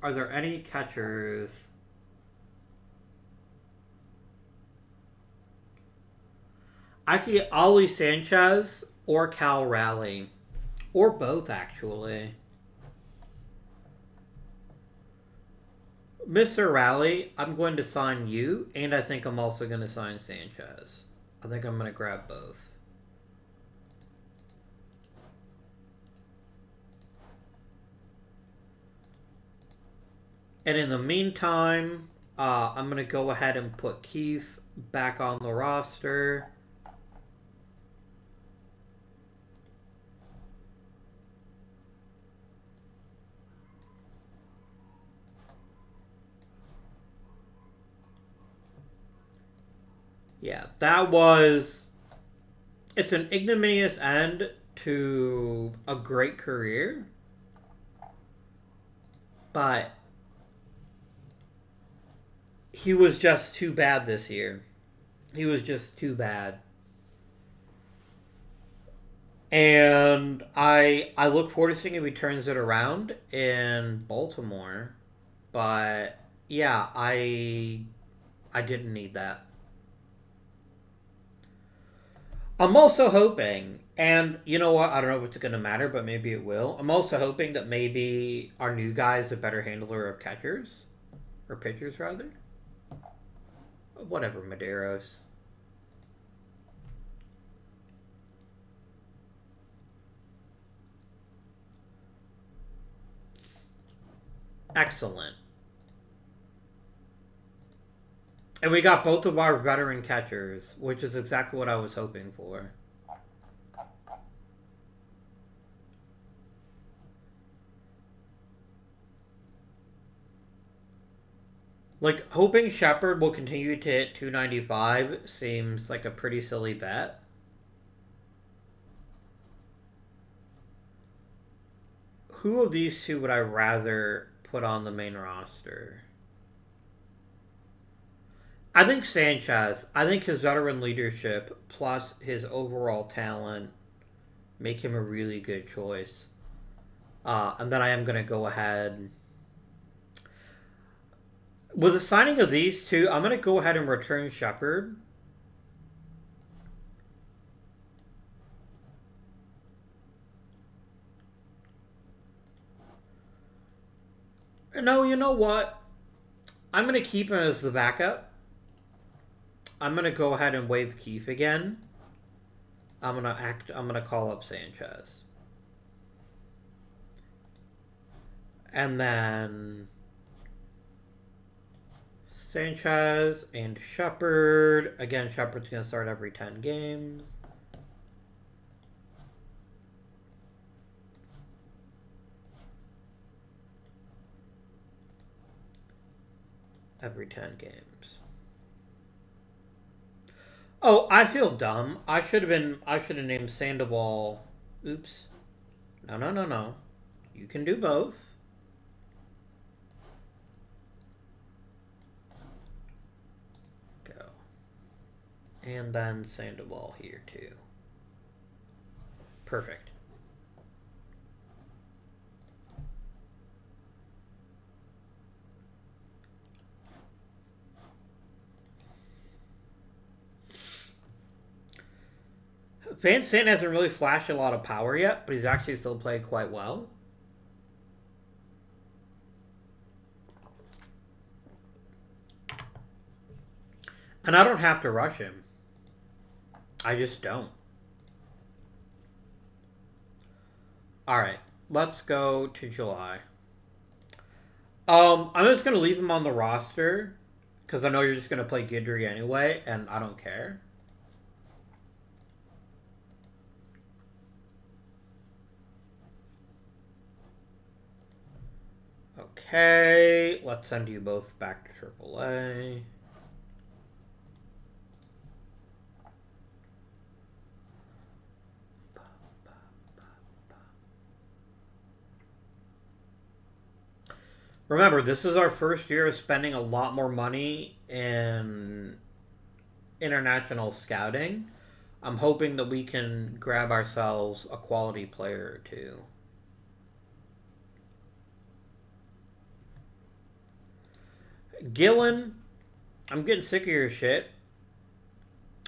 Are there any catchers? I could get Ollie Sanchez or Cal Raleigh. Or both, actually. Mr. Raleigh, I'm going to sign you, and I think I'm also going to sign Sanchez. I think I'm going to grab both. And in the meantime, I'm going to go ahead and put Keefe back on the roster. Yeah, that was... It's an ignominious end to a great career. But he was just too bad this year. He was just too bad. And I look forward to seeing if he turns it around in Baltimore. But yeah, I didn't need that. I'm also hoping, and you know what, I don't know if it's going to matter, but maybe it will. I'm also hoping that maybe our new guy is a better handler of catchers. Or pitchers, rather. Whatever, Medeiros. Excellent. And we got both of our veteran catchers, which is exactly what I was hoping for. Like, hoping Shepard will continue to hit 295 seems like a pretty silly bet. Who of these two would I rather put on the main roster? I think Sanchez. I think his veteran leadership plus his overall talent make him a really good choice. And then I am going to go ahead. With the signing of these two, I'm going to go ahead and return Shepard. No, you know what? I'm going to keep him as the backup. I'm going to go ahead and waive Keefe again. I'm going to call up Sanchez. And then Sanchez and Shepard. Again, Shepard's going to start every 10 games. Every 10 games. Oh, I feel dumb. I should have named Sandoval. Oops. No. You can do both. Go. And then Sandoval here too. Perfect. Van Sant hasn't really flashed a lot of power yet, but he's actually still played quite well. And I don't have to rush him. I just don't. Alright, let's go to July. I'm just going to leave him on the roster Because I know you're just going to play Guidry anyway, and I don't care. Okay, let's send you both back to AAA. Remember, this is our first year of spending a lot more money in international scouting. I'm hoping that we can grab ourselves a quality player or two. Gillen, I'm getting sick of your shit.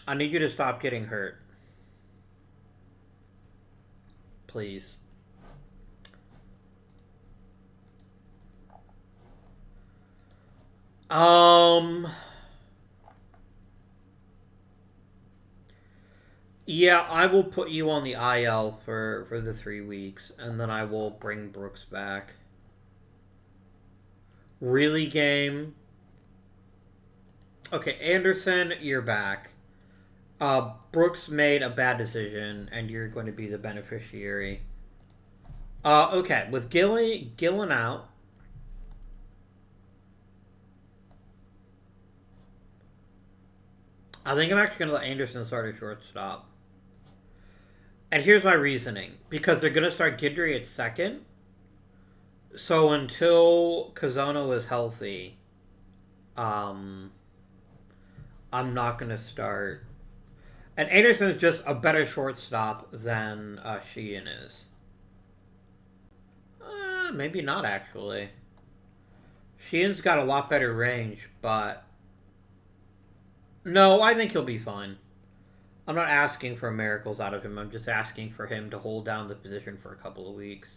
I need you to stop getting hurt. Please. Yeah, I will put you on the IL for the 3 weeks, and then I will bring Brooks back. Really, game? Okay, Anderson, you're back. Brooks made a bad decision, and you're going to be the beneficiary. Okay, with Gillen out, I think I'm actually going to let Anderson start at shortstop. And here's my reasoning. Because they're going to start Guidry at second. So until Kazono is healthy, I'm not going to start. And Anderson is just a better shortstop than Sheehan is. Maybe not, actually. Sheehan's got a lot better range, but... No, I think he'll be fine. I'm not asking for miracles out of him. I'm just asking for him to hold down the position for a couple of weeks.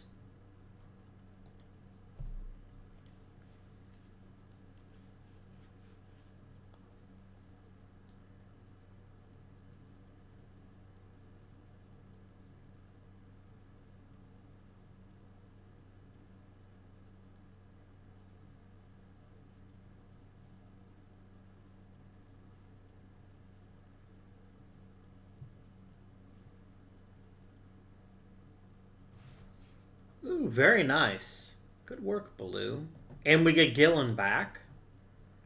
Ooh, very nice. Good work, Baloo. And we get Gillen back,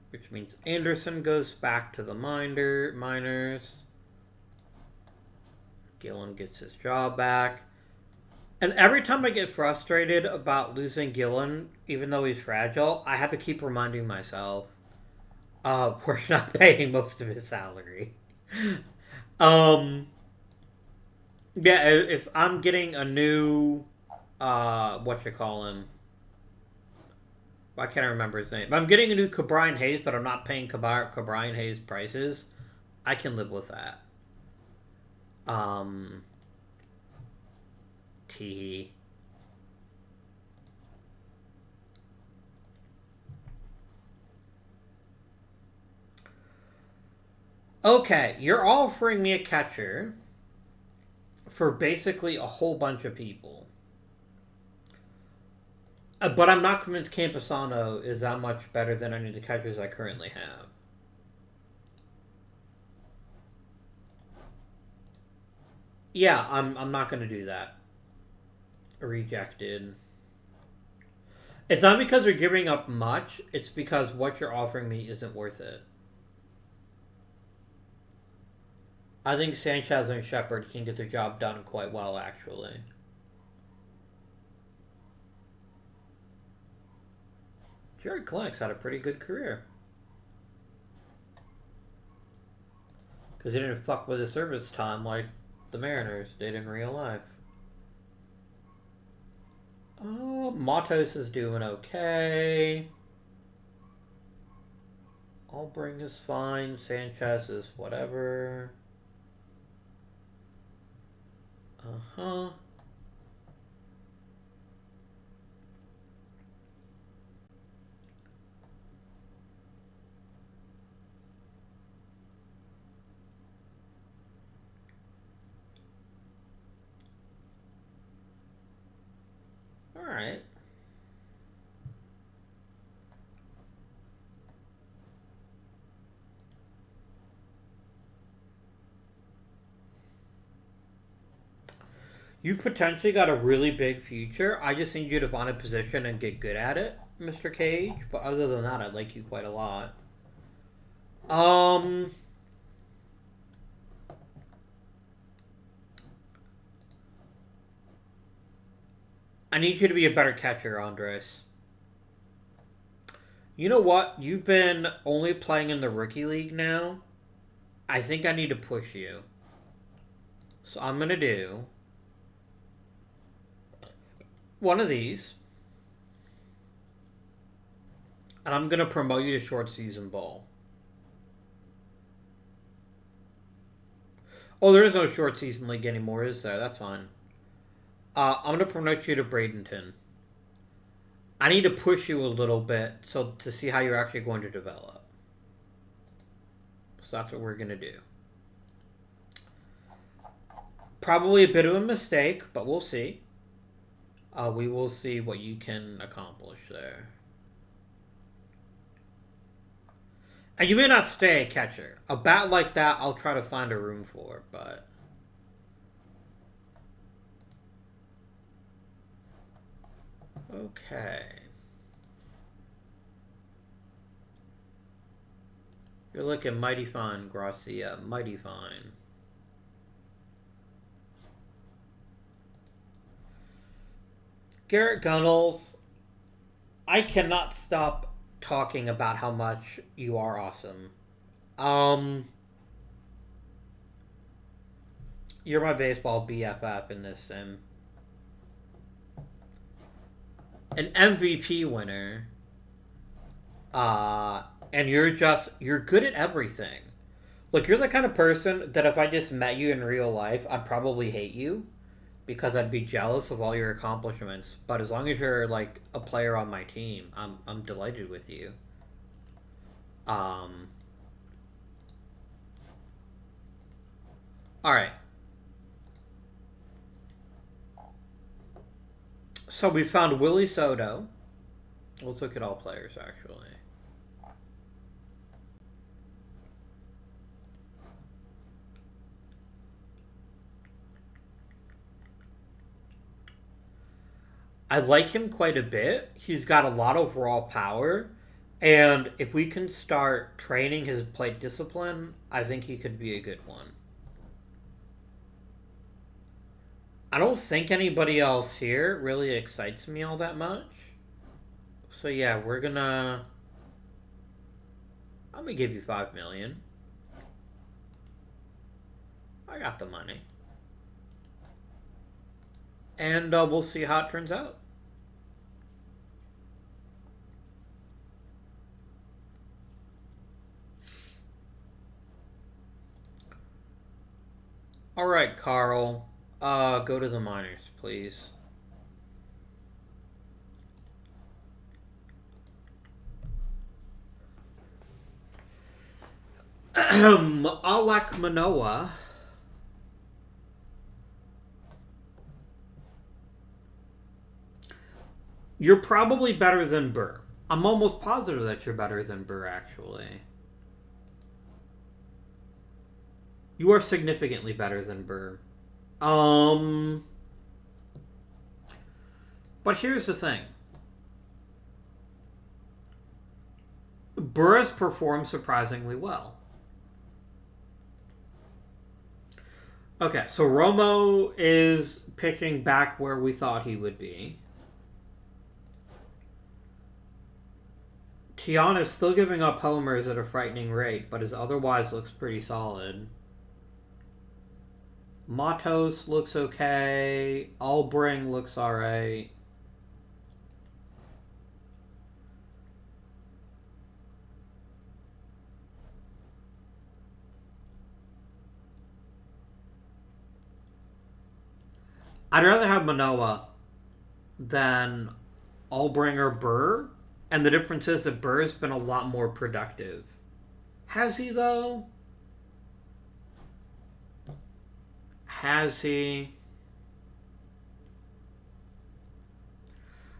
which means Anderson goes back to the minors. Gillen gets his job back. And every time I get frustrated about losing Gillen, even though he's fragile, I have to keep reminding myself, we're not paying most of his salary. Yeah, if I'm getting a new, whatchamacallem, I can't remember his name. If I'm getting a new Cabrian Hayes, but I'm not paying Cabrian Hayes prices, I can live with that. Tee. Okay, you're offering me a catcher for basically a whole bunch of people. But I'm not convinced Campusano is that much better than any of the catchers I currently have. Yeah, I'm not going to do that. Rejected. It's not because we're giving up much. It's because what you're offering me isn't worth it. I think Sanchez and Shepard can get their job done quite well, actually. Jared Kleck's had a pretty good career. Because he didn't fuck with his service time like the Mariners did in real life. Matos is doing okay. Albring is fine. Sanchez is whatever. Uh-huh. Alright. You've potentially got a really big future. I just need you to find a position and get good at it, Mr. Cage. But other than that, I like you quite a lot. I need you to be a better catcher, Andres. You know what? You've been only playing in the rookie league now. I think I need to push you. So I'm going to do one of these. And I'm going to promote you to short season ball. Oh, there is no short season league anymore, is there? That's fine. I'm going to promote you to Bradenton. I need to push you a little bit to see how you're actually going to develop. So that's what we're going to do. Probably a bit of a mistake, but we'll see. We will see what you can accomplish there. And you may not stay a catcher. A bat like that, I'll try to find a room for, but... Okay. You're looking mighty fine, Gracia. Mighty fine. Garrett Gunnels, I cannot stop talking about how much you are awesome. You're my baseball BFF in this sim. An MVP winner. And you're good at everything. Look, you're the kind of person that if I just met you in real life, I'd probably hate you. Because I'd be jealous of all your accomplishments. But as long as you're, like, a player on my team, I'm delighted with you. Alright. So we found Willy Soto. Let's look at all players, actually. I like him quite a bit. He's got a lot of raw power. And if we can start training his plate discipline, I think he could be a good one. I don't think anybody else here really excites me all that much. So yeah, I'm gonna give you $5 million. I got the money. And we'll see how it turns out. Alright, Carl. Go to the minors, please. Alek Manoah. You're probably better than Burr. I'm almost positive that you're better than Burr, actually. You are significantly better than Burr. But here's the thing. Burr has performed surprisingly well. Okay, so Romo is pitching back where we thought he would be. Tiana is still giving up homers at a frightening rate, but his otherwise looks pretty solid. Matos looks okay. Albring looks alright. I'd rather have Manoah than Albring or Burr. And the difference is that Burr's been a lot more productive. Has he, though? Has he?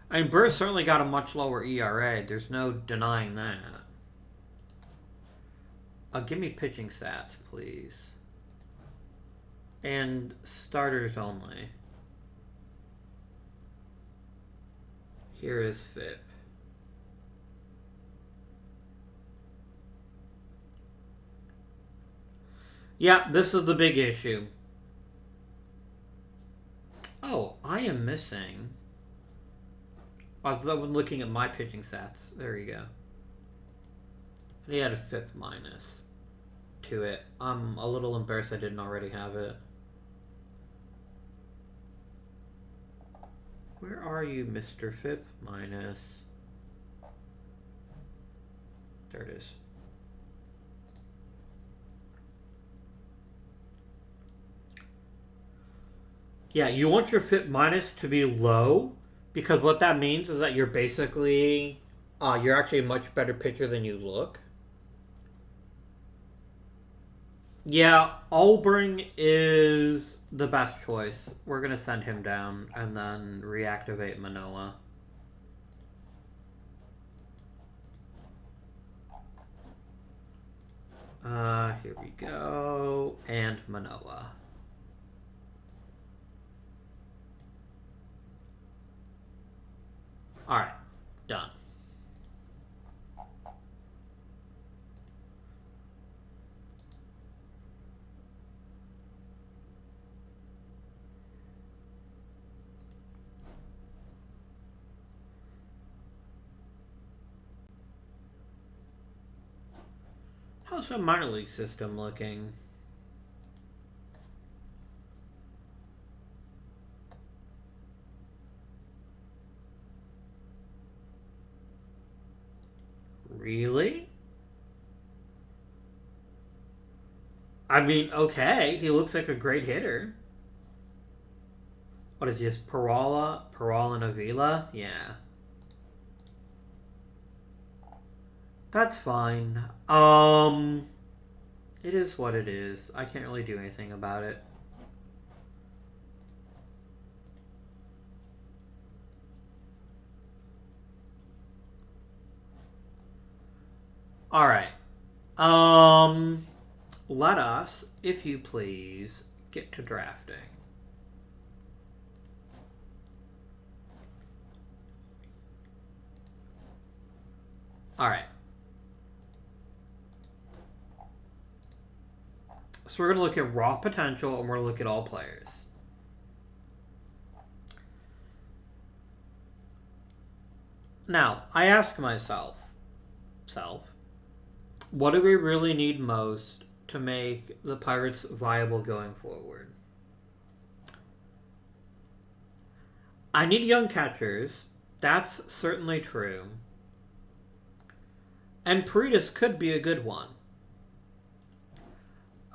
I mean, Burr's certainly got a much lower ERA. There's no denying that. Give me pitching stats, please. And starters only. Here is FIP. Yeah, this is the big issue. Oh, I am missing. I was looking at my pitching stats. There you go. They had a FIP minus to it. I'm a little embarrassed I didn't already have it. Where are you, Mr. FIP minus? There it is. Yeah, you want your FIP minus to be low, because what that means is that you're basically, you're actually a much better pitcher than you look. Yeah, Albring is the best choice. We're going to send him down and then reactivate Manoah. Here we go. And Manoah. Alright, done. How's the minor league system looking? Really? I mean, okay, he looks like a great hitter. What is this, Perala and Avila? Yeah. That's fine. It is what it is. I can't really do anything about it. Alright. Let us, if you please, get to drafting. Alright. So we're going to look at raw potential and we're going to look at all players. Now, I ask myself, what do we really need most to make the Pirates viable going forward? I need young catchers. That's certainly true. And Paredes could be a good one.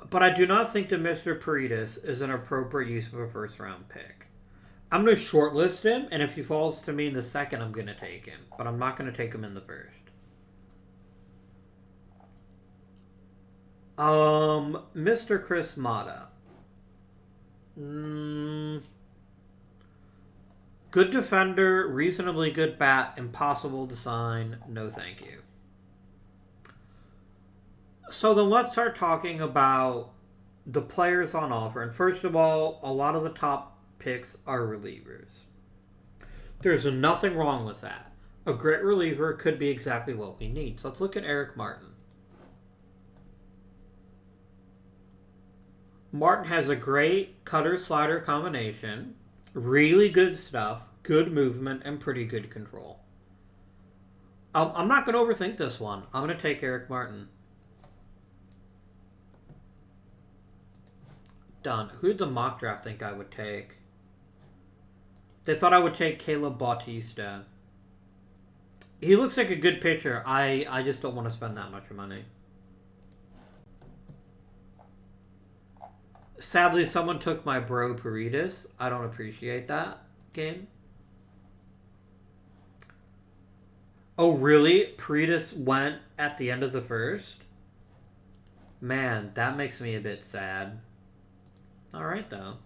But I do not think that Mr. Paredes is an appropriate use of a first-round pick. I'm going to shortlist him, and if he falls to me in the second, I'm going to take him. But I'm not going to take him in the first. Mr. Chris Mata. Good defender, reasonably good bat, impossible to sign. No thank you. So then let's start talking about the players on offer. And first of all, a lot of the top picks are relievers. There's nothing wrong with that. A great reliever could be exactly what we need. So let's look at Eric Martin. Martin has a great cutter-slider combination, really good stuff, good movement, and pretty good control. I'm not going to overthink this one. I'm going to take Eric Martin. Done. Who did the mock draft think I would take? They thought I would take Caleb Bautista. He looks like a good pitcher. I just don't want to spend that much money. Sadly, someone took my bro Paredes. I don't appreciate that game. Oh, really? Paredes went at the end of the first? Man, that makes me a bit sad. Alright, though.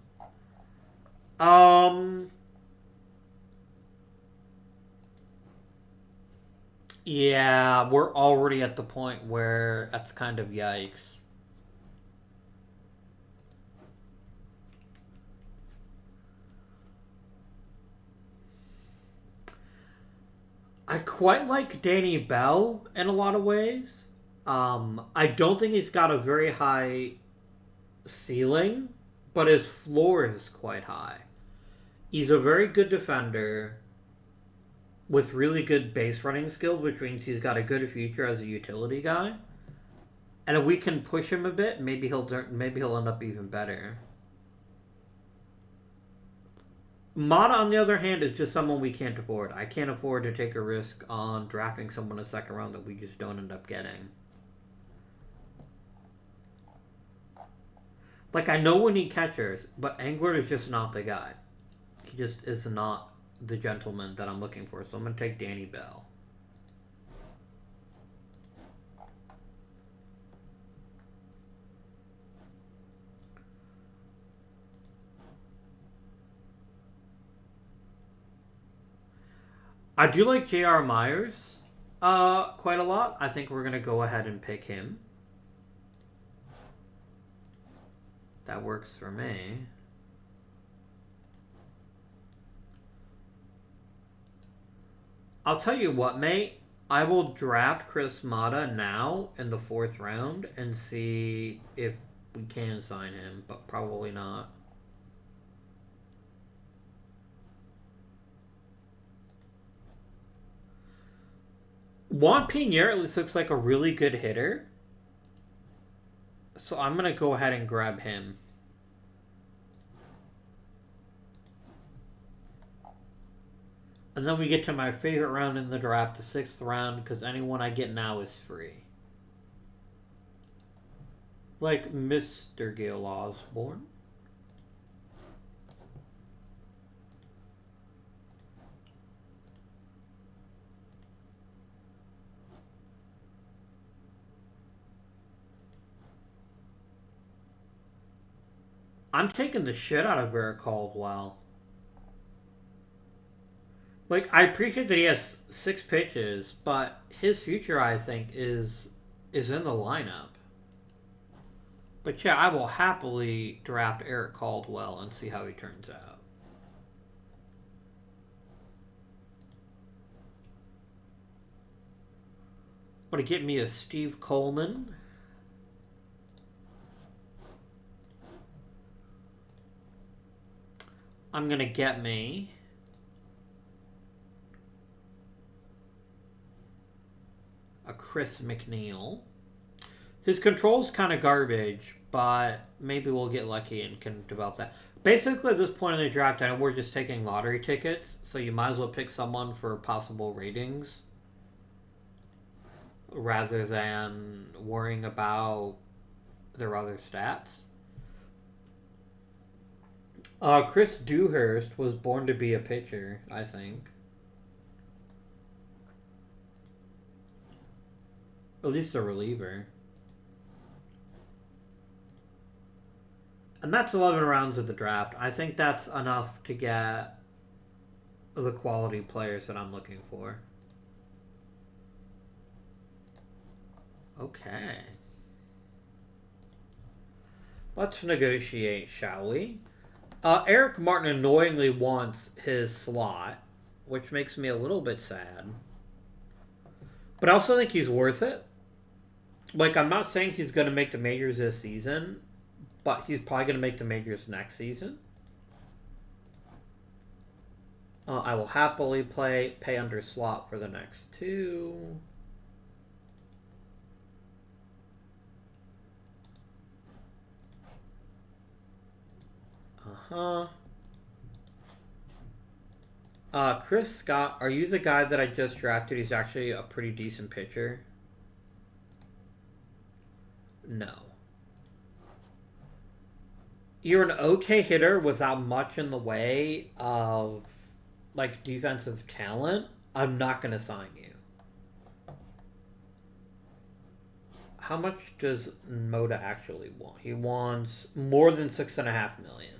Yeah, we're already at the point where that's kind of yikes. I quite like Danny Bell in a lot of ways. I don't think he's got a very high ceiling, but his floor is quite high. He's a very good defender with really good base running skills, which means he's got a good future as a utility guy. And if we can push him a bit, maybe he'll end up even better. Mata, on the other hand, is just someone we can't afford. I can't afford to take a risk on drafting someone in the second round that we just don't end up getting. Like, I know we need catchers, but Angler is just not the guy. He just is not the gentleman that I'm looking for. So I'm going to take Danny Bell. I do like J.R. Myers quite a lot. I think we're going to go ahead and pick him. That works for me. I'll tell you what, mate. I will draft Chris Mata now in the 4th round and see if we can sign him, but probably not. Juan Piñera at least looks like a really good hitter. So I'm going to go ahead and grab him. And then we get to my favorite round in the draft, the 6th round, because anyone I get now is free. Like Mr. Gale Osborne. I'm taking the shit out of Barrett Caldwell. Like, I appreciate that he has 6 pitches, but his future, I think, is in the lineup. But yeah, I will happily draft Eric Caldwell and see how he turns out. Want to get me a Steve Coleman? I'm going to get me a Chris McNeil. His control's kind of garbage, but maybe we'll get lucky and can develop that. Basically, at this point in the draft, I know we're just taking lottery tickets, so you might as well pick someone for possible ratings rather than worrying about their other stats. Chris Dewhurst was born to be a pitcher, I think. At least a reliever. And that's 11 rounds of the draft. I think that's enough to get the quality players that I'm looking for. Okay. Let's negotiate, shall we? Eric Martin annoyingly wants his slot, which makes me a little bit sad. But I also think he's worth it. Like, I'm not saying he's going to make the majors this season, but he's probably going to make the majors next season. I will happily pay under slot for the next 2. Chris Scott, are you the guy that I just drafted? He's actually a pretty decent pitcher. No. You're an okay hitter without much in the way of, like, defensive talent. I'm not going to sign you. How much does Moda actually want? He wants more than $6.5 million.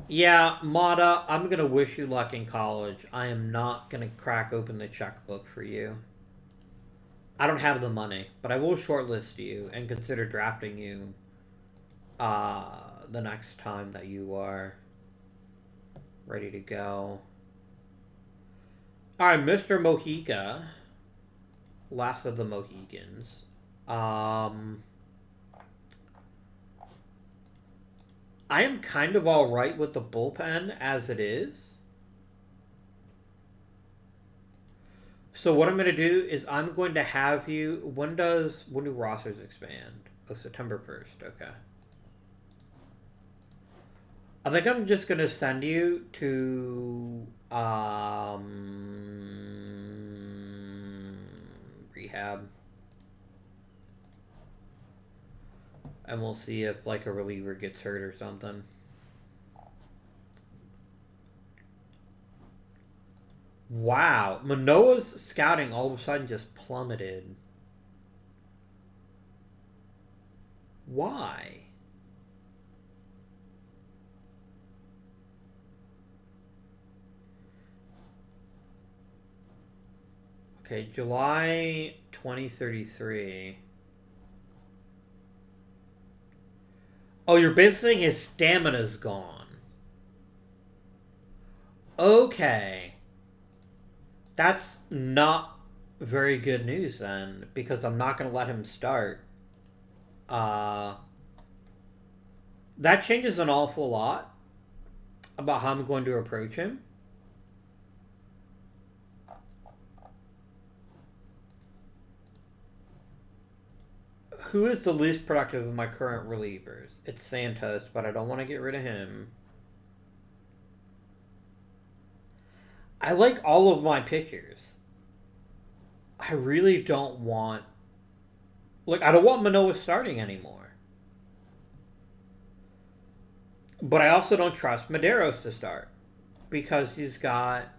Yeah, Mata, I'm going to wish you luck in college. I am not going to crack open the checkbook for you. I don't have the money, but I will shortlist you and consider drafting you the next time that you are ready to go. All right, Mr. Mojica, last of the Mohicans. I am kind of all right with the bullpen as it is. So what I'm going to do is I'm going to have you... When do rosters expand? Oh, September 1st. Okay. I think I'm just going to send you to... rehab. And we'll see if, like, a reliever gets hurt or something. Wow. Manoah's scouting all of a sudden just plummeted. Why? Okay, July 2033. Oh, you're basically saying his stamina's gone. Okay. That's not very good news then, because I'm not going to let him start. That changes an awful lot about how I'm going to approach him. Who is the least productive of my current relievers? It's Santos, but I don't want to get rid of him. I like all of my pitchers. I really don't want... Like, I don't want Manoah starting anymore. But I also don't trust Medeiros to start. Because he's got...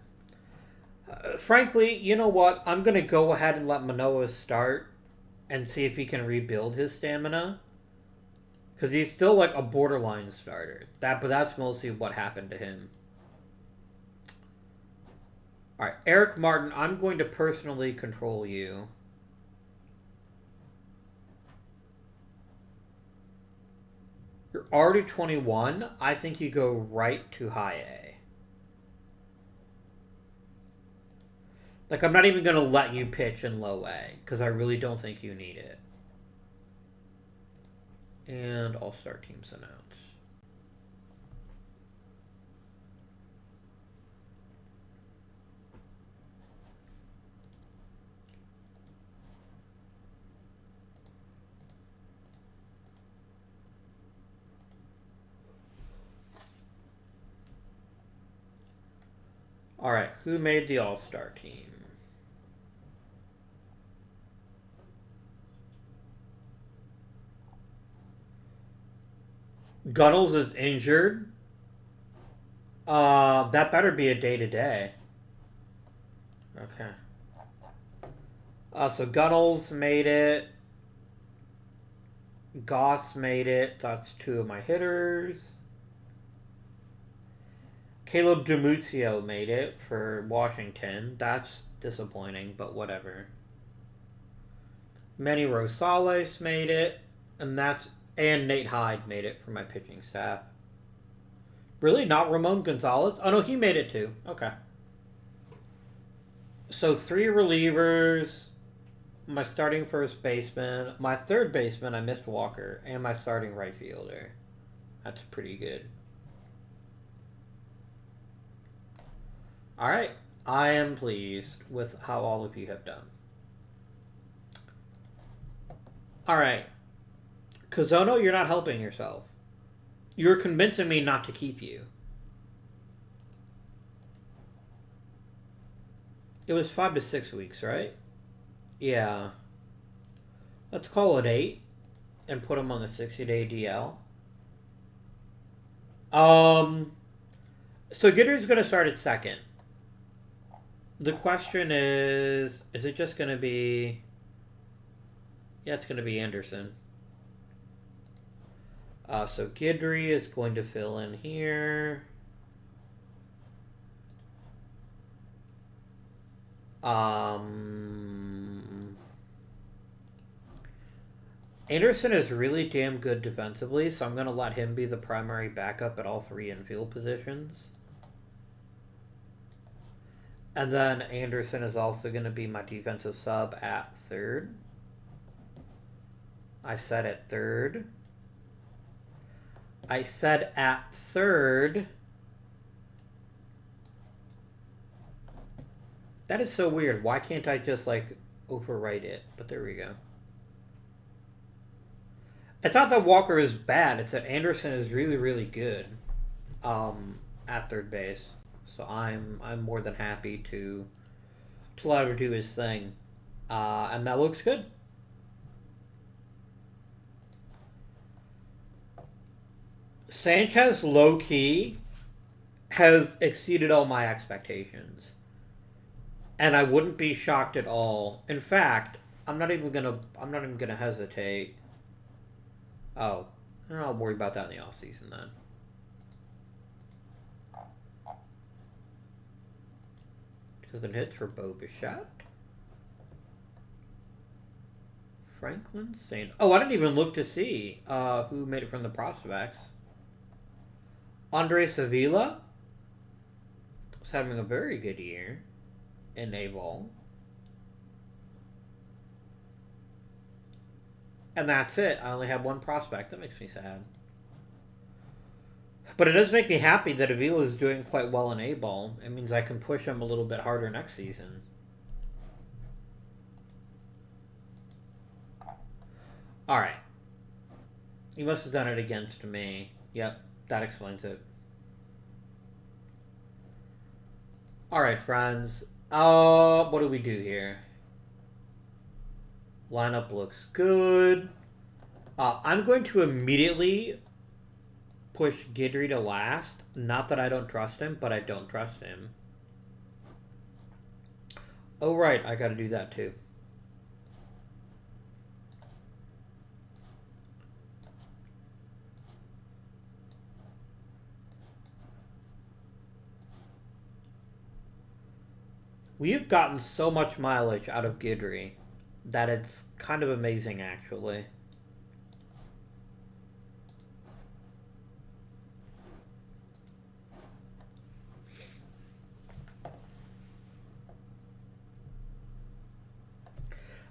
frankly, you know what? I'm going to go ahead and let Manoah start and see if he can rebuild his stamina. Because he's still like a borderline starter. But that's mostly what happened to him. Alright, Eric Martin, I'm going to personally control you. You're already 21. I think you go right to high A. Like, I'm not even going to let you pitch in low A, because I really don't think you need it. And All-Star teams announced. Alright, who made the All-Star team? Gunnels is injured. That better be a day-to-day. Okay. So Gunnels made it. Goss made it. That's two of my hitters. Caleb DiMuzio made it for Washington. That's disappointing, but whatever. Manny Rosales made it. And Nate Hyde made it for my pitching staff. Really? Not Ramon Gonzalez? Oh, no, he made it too. Okay. So 3 relievers, my starting first baseman, my third baseman, I missed Walker, and my starting right fielder. That's pretty good. Alright. I am pleased with how all of you have done. Alright. Kazono, you're not helping yourself. You're convincing me not to keep you. It was 5 to 6 weeks, right? Yeah. Let's call it 8 and put him on the 60-day DL. So Gitter's going to start at second. The question is it just going to be... Yeah, it's going to be Anderson. So Guidry is going to fill in here. Anderson is really damn good defensively, so I'm going to let him be the primary backup at all three infield positions. And then Anderson is also going to be my defensive sub at third. I said at third. I said at third. That is so weird. Why can't I just, like, overwrite it? But there we go. I thought that Walker was bad. It's that Anderson is really, really good at third base. So I'm more than happy to let him do his thing. And that looks good. Sanchez, low-key, has exceeded all my expectations. And I wouldn't be shocked at all. In fact, I'm not even gonna hesitate. Oh, I'll worry about that in the offseason then. Doesn't hit for Bo Bichette. Franklin Saint. Oh, I didn't even look to see who made it from the prospects. Andre Sevilla is having a very good year in A-ball. And that's it. I only have one prospect. That makes me sad. But it does make me happy that Avila is doing quite well in A-ball. It means I can push him a little bit harder next season. Alright. He must have done it against me. Yep, that explains it. Alright, friends. What do we do here? Lineup looks good. I'm going to immediately push Guidry to last. Not that I don't trust him, but I don't trust him. Oh, right. I got to do that too. We have gotten so much mileage out of Guidry that it's kind of amazing, actually.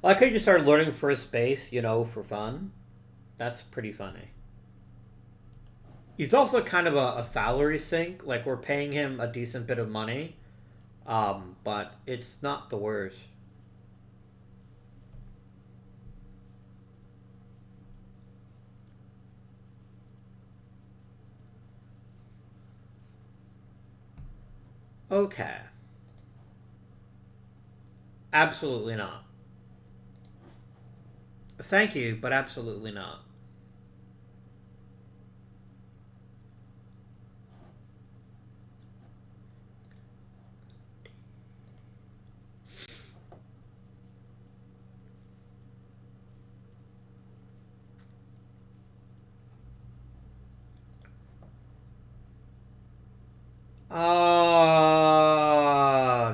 I like how you just started learning first base, for fun. That's pretty funny. He's also kind of a salary sink. Like, we're paying him a decent bit of money. But it's not the worst. Okay. Absolutely not. Thank you, but absolutely not.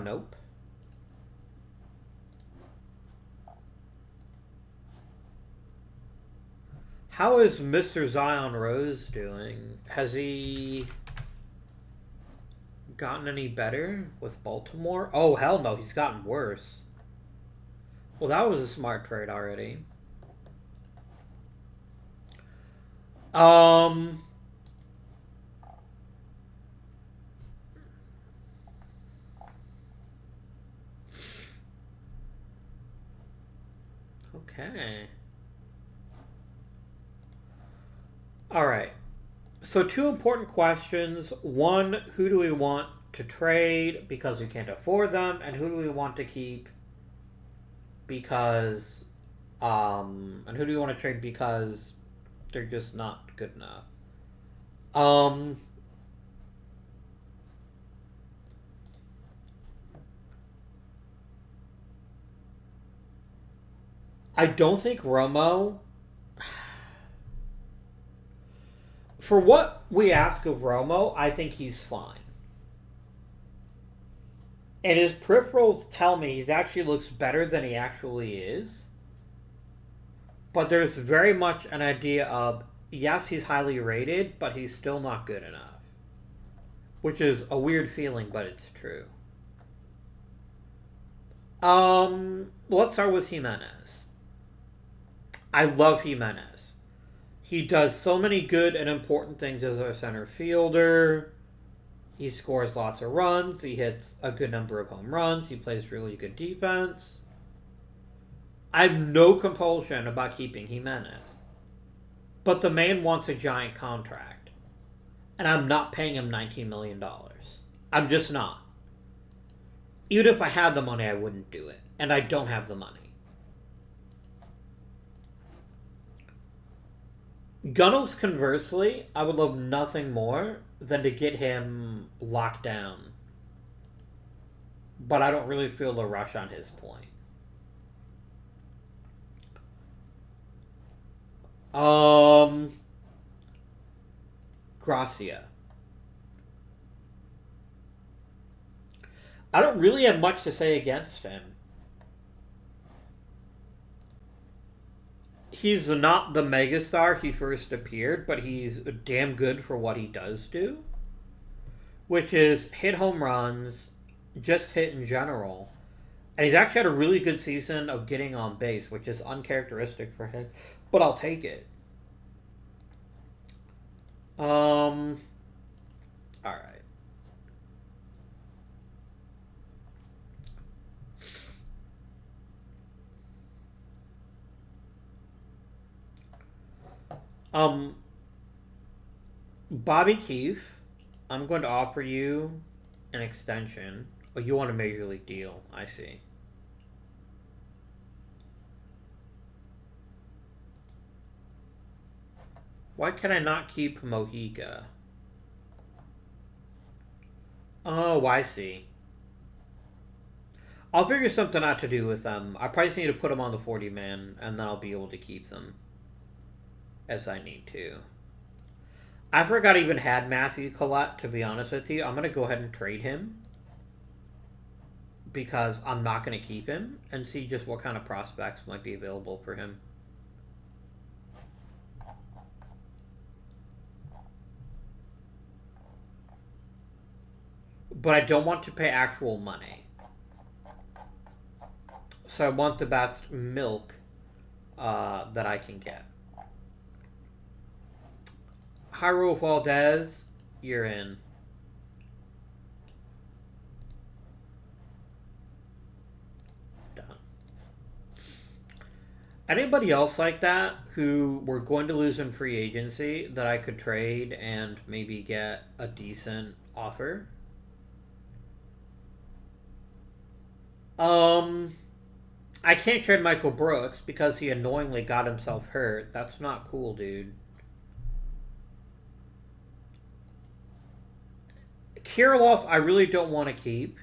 Nope. How is Mr. Zion Rose doing? Has he gotten any better with Baltimore? Oh, hell no, he's gotten worse. Well, that was a smart trade already. Okay. Alright. So 2 important questions. One, who do we want to trade because we can't afford them? And who do we want to keep because... and who do we want to trade because they're just not good enough? I don't think Romo... For what we ask of Romo, I think he's fine. And his peripherals tell me he actually looks better than he actually is. But there's very much an idea of, yes, he's highly rated, but he's still not good enough. Which is a weird feeling, but it's true. Let's start with Jimenez. I love Jimenez. He does so many good and important things as a center fielder. He scores lots of runs. He hits a good number of home runs. He plays really good defense. I have no compulsion about keeping Jimenez. But the man wants a giant contract. And I'm not paying him $19 million. I'm just not. Even if I had the money, I wouldn't do it. And I don't have the money. Gunnels, conversely, I would love nothing more than to get him locked down. But I don't really feel the rush on his point. Gracia. I don't really have much to say against him. He's not the megastar he first appeared, but he's damn good for what he does do. Which is hit home runs, just hit in general. And he's actually had a really good season of getting on base, which is uncharacteristic for him. But I'll take it. Alright. Bobby Keefe, I'm going to offer you an extension. Oh, you want a major league deal. I see. Why can I not keep Mojica? Oh, I see. I'll figure something out to do with them. I probably just need to put them on the 40-man, and then I'll be able to keep them. As I need to. I forgot I even had Matthew Collette, to be honest with you. I'm going to go ahead and trade him. Because I'm not going to keep him. And see just what kind of prospects might be available for him. But I don't want to pay actual money. So I want the best milk that I can get. Jairo Valdez, you're in. Done. Anybody else like that who we're going to lose in free agency that I could trade and maybe get a decent offer? I can't trade Michael Brooks because he annoyingly got himself hurt. That's not cool, dude. Kirilov, I really don't want to keep.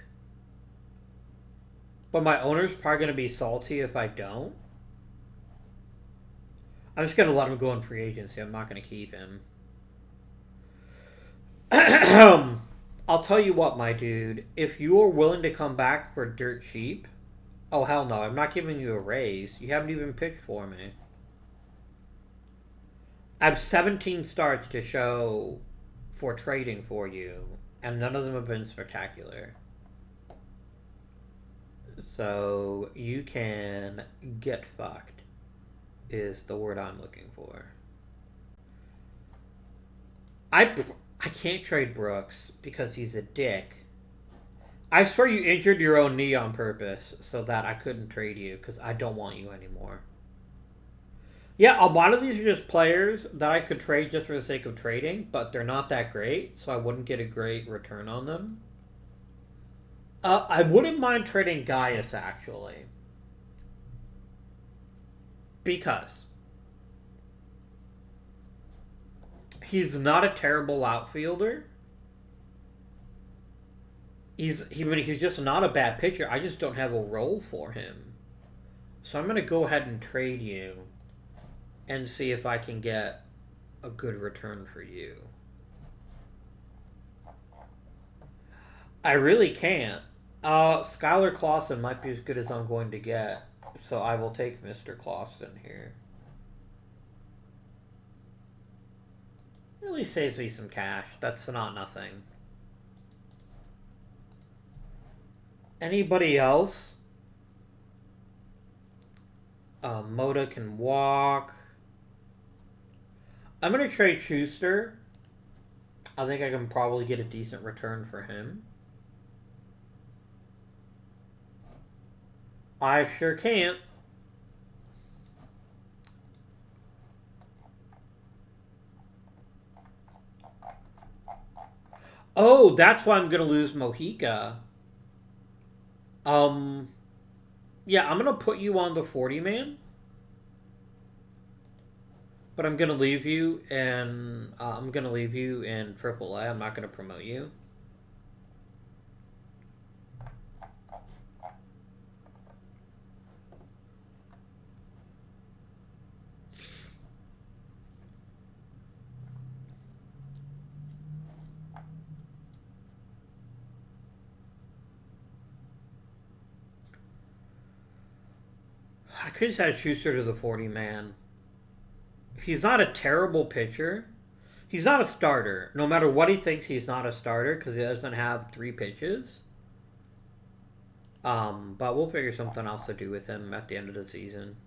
But my owner's probably going to be salty if I don't. I'm just going to let him go in free agency. I'm not going to keep him. I'll tell you what, my dude. If you are willing to come back for dirt cheap... Oh, hell no. I'm not giving you a raise. You haven't even picked for me. I have 17 starts to show for trading for you. And none of them have been spectacular. So, you can get fucked, is the word I'm looking for. I can't trade Brooks because he's a dick. I swear you injured your own knee on purpose so that I couldn't trade you because I don't want you anymore. Yeah, a lot of these are just players that I could trade just for the sake of trading, but they're not that great, so I wouldn't get a great return on them. I wouldn't mind trading Gaius, actually. Because he's not a terrible outfielder. He's just not a bad pitcher. I just don't have a role for him. So I'm going to go ahead and trade you and see if I can get a good return for you. I really can't. Skylar Clausen might be as good as I'm going to get. So I will take Mr. Clausen here. Really saves me some cash. That's not nothing. Anybody else? Moda can walk. I'm going to trade Schuster. I think I can probably get a decent return for him. I sure can't. Oh, that's why I'm going to lose Mojica. Yeah, I'm going to put you on the 40-man. But I'm going to leave you in AAA. I'm not going to promote you. I could just add Schuster to the 40-man. He's not a terrible pitcher. He's not a starter. No matter what he thinks, he's not a starter because he doesn't have 3 pitches. But we'll figure something else to do with him at the end of the season.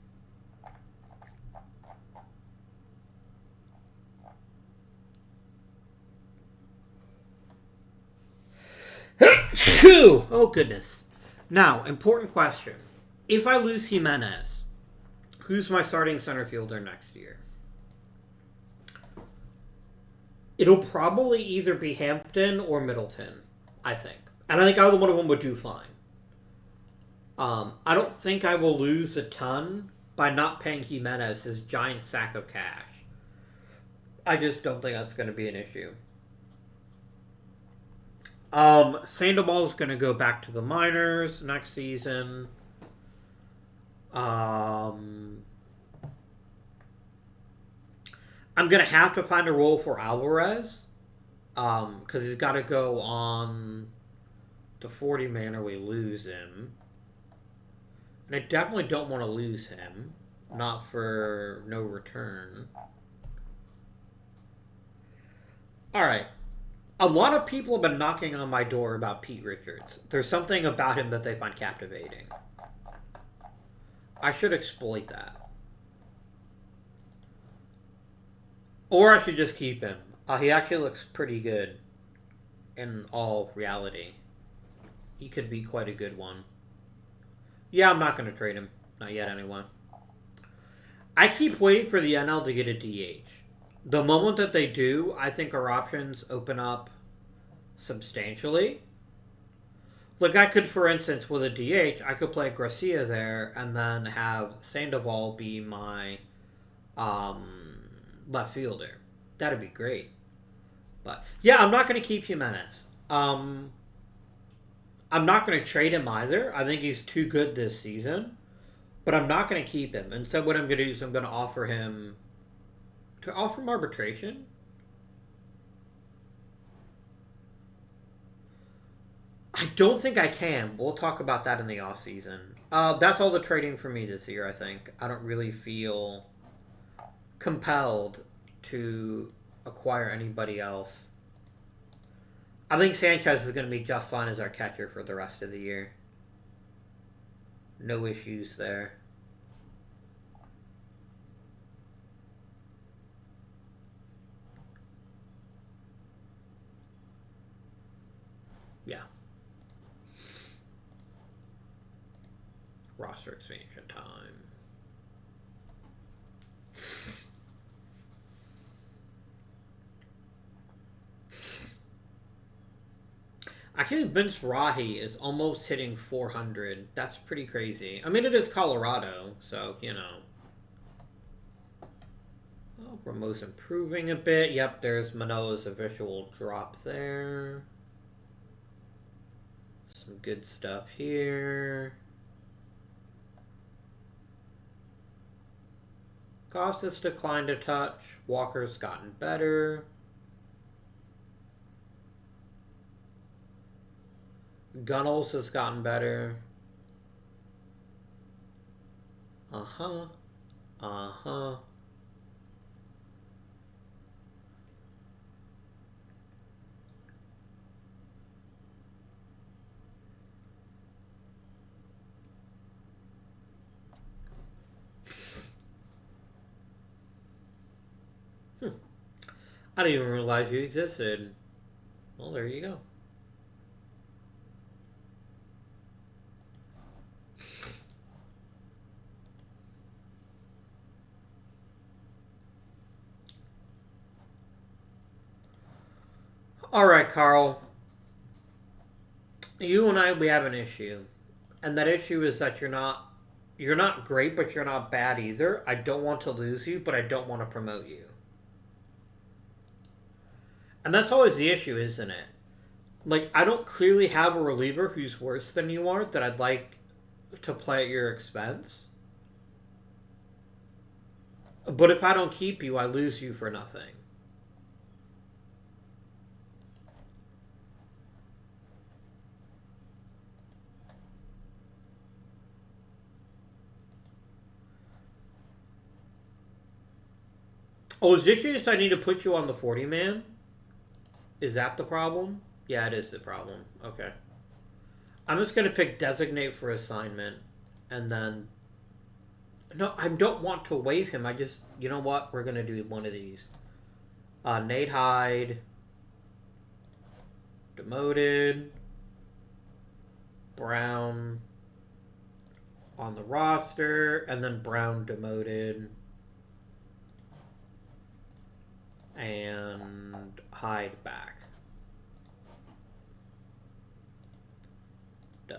Oh, goodness. Now, important question. If I lose Jimenez, who's my starting center fielder next year? It'll probably either be Hampton or Middleton, I think. And I think either one of them would do fine. I don't think I will lose a ton by not paying Jimenez his giant sack of cash. I just don't think that's going to be an issue. Sandoval's going to go back to the minors next season. I'm going to have to find a role for Alvarez. Because he's got to go on the 40-man or we lose him. And I definitely don't want to lose him. Not for no return. Alright. A lot of people have been knocking on my door about Pete Rickards. There's something about him that they find captivating. I should exploit that. Or I should just keep him. He actually looks pretty good in all reality. He could be quite a good one. Yeah, I'm not going to trade him. Not yet, anyway. I keep waiting for the NL to get a DH. The moment that they do, I think our options open up substantially. Like, I could, for instance, with a DH, I could play Garcia there and then have Sandoval be my left fielder. That'd be great. But, yeah, I'm not going to keep Jimenez. I'm not going to trade him either. I think he's too good this season. But I'm not going to keep him. And so what I'm going to do is I'm going to offer him... To offer him arbitration? I don't think I can. We'll talk about that in the offseason. That's all the trading for me this year, I think. I don't really feel compelled to acquire anybody else. I think Sanchez is going to be just fine as our catcher for the rest of the year. No issues there. Yeah. Roster expansion time. Actually, Vince Rahi is almost hitting 400. That's pretty crazy. I mean, it is Colorado, so, you know. Oh, Ramo's improving a bit. Yep, there's Manoah's official drop there. Some good stuff here. Costas declined a touch. Walker's gotten better. Gunnels has gotten better. Uh-huh. I didn't even realize you existed. Well, there you go. All right, Carl. You and I, we have an issue, and that issue is that you're not great, but you're not bad either. I don't want to lose you, but I don't want to promote you. And that's always the issue, isn't it? Like, I don't clearly have a reliever who's worse than you are that I'd like to play at your expense. But if I don't keep you, I lose you for nothing. Oh, is this just I need to put you on the 40-man? Is that the problem? Yeah, it is the problem. Okay. I'm just going to pick designate for assignment. And then... No, I don't want to waive him. I just... You know what? We're going to do one of these. Nate Hyde. Demoted. Brown. On the roster. And then Brown demoted. And Hyde back. Done.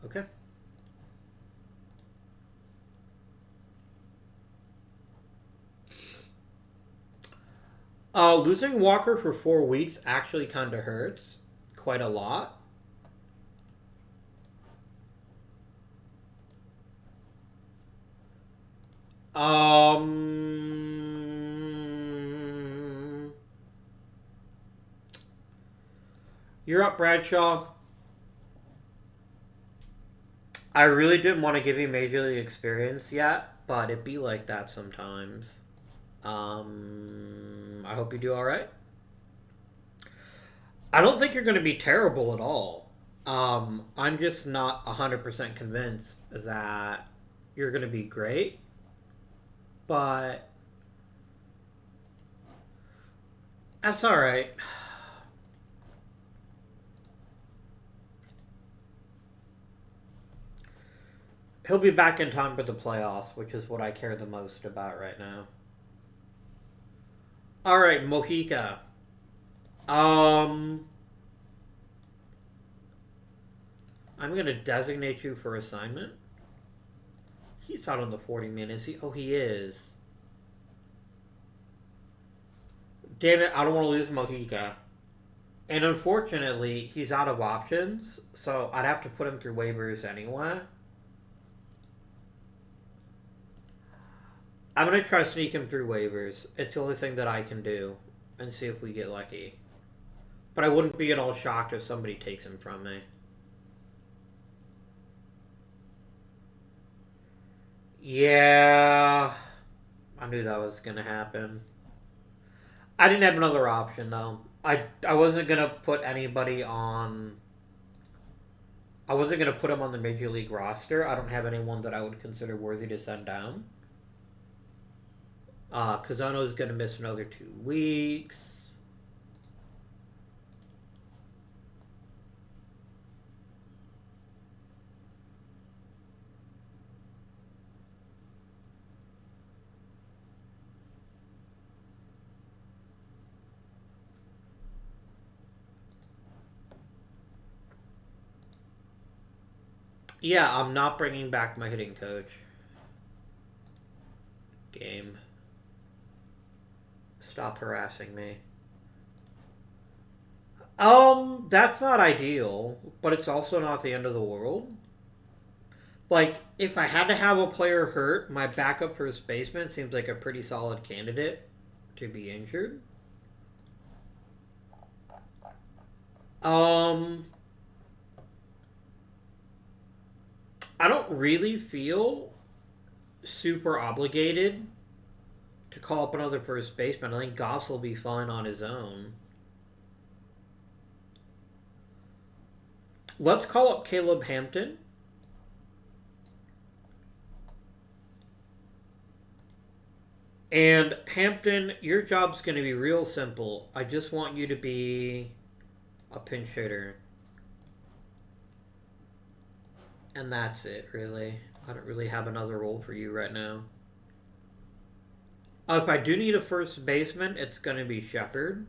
Okay. Losing Walker for 4 weeks actually kind of hurts quite a lot. You're up, Bradshaw. I really didn't want to give you Major League experience yet, but it be like that sometimes. I hope you do alright. I don't think you're going to be terrible at all. I'm just not 100% convinced that you're going to be great. But that's alright. He'll be back in time for the playoffs, which is what I care the most about right now. Alright, Mojica. I'm going to designate you for assignment. He's out on the 40-man, is he? Oh, he is. Damn it, I don't want to lose Mojica. And unfortunately, he's out of options, so I'd have to put him through waivers anyway. I'm going to try to sneak him through waivers. It's the only thing that I can do. And see if we get lucky. But I wouldn't be at all shocked if somebody takes him from me. Yeah. I knew that was going to happen. I didn't have another option, though. I wasn't going to put anybody on... I wasn't going to put him on the Major League roster. I don't have anyone that I would consider worthy to send down. Kazano's going to miss another 2 weeks. Yeah, I'm not bringing back my hitting coach. Game. Stop harassing me. That's not ideal, but it's also not the end of the world. Like, if I had to have a player hurt, my backup first baseman seems like a pretty solid candidate to be injured. I don't really feel super obligated to call up another first baseman. I think Goss will be fine on his own. Let's call up Caleb Hampton. And Hampton, your job's going to be real simple. I just want you to be a pinch hitter. And that's it, really. I don't really have another role for you right now. If I do need a first baseman, it's going to be Shepard.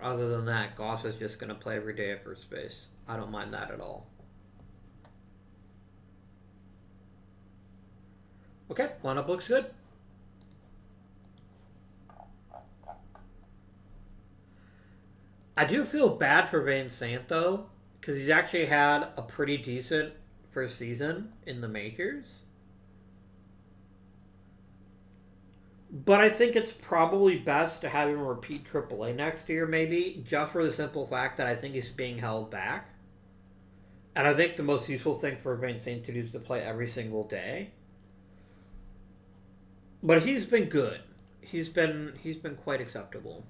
Other than that, Goss is just going to play every day at first base. I don't mind that at all. Okay, lineup looks good. I do feel bad for Vincent, though, because he's actually had a pretty decent first season in the majors. But I think it's probably best to have him repeat AAA next year, maybe, just for the simple fact that I think he's being held back. And I think the most useful thing for Vincent to do is to play every single day. But he's been good. He's been quite acceptable.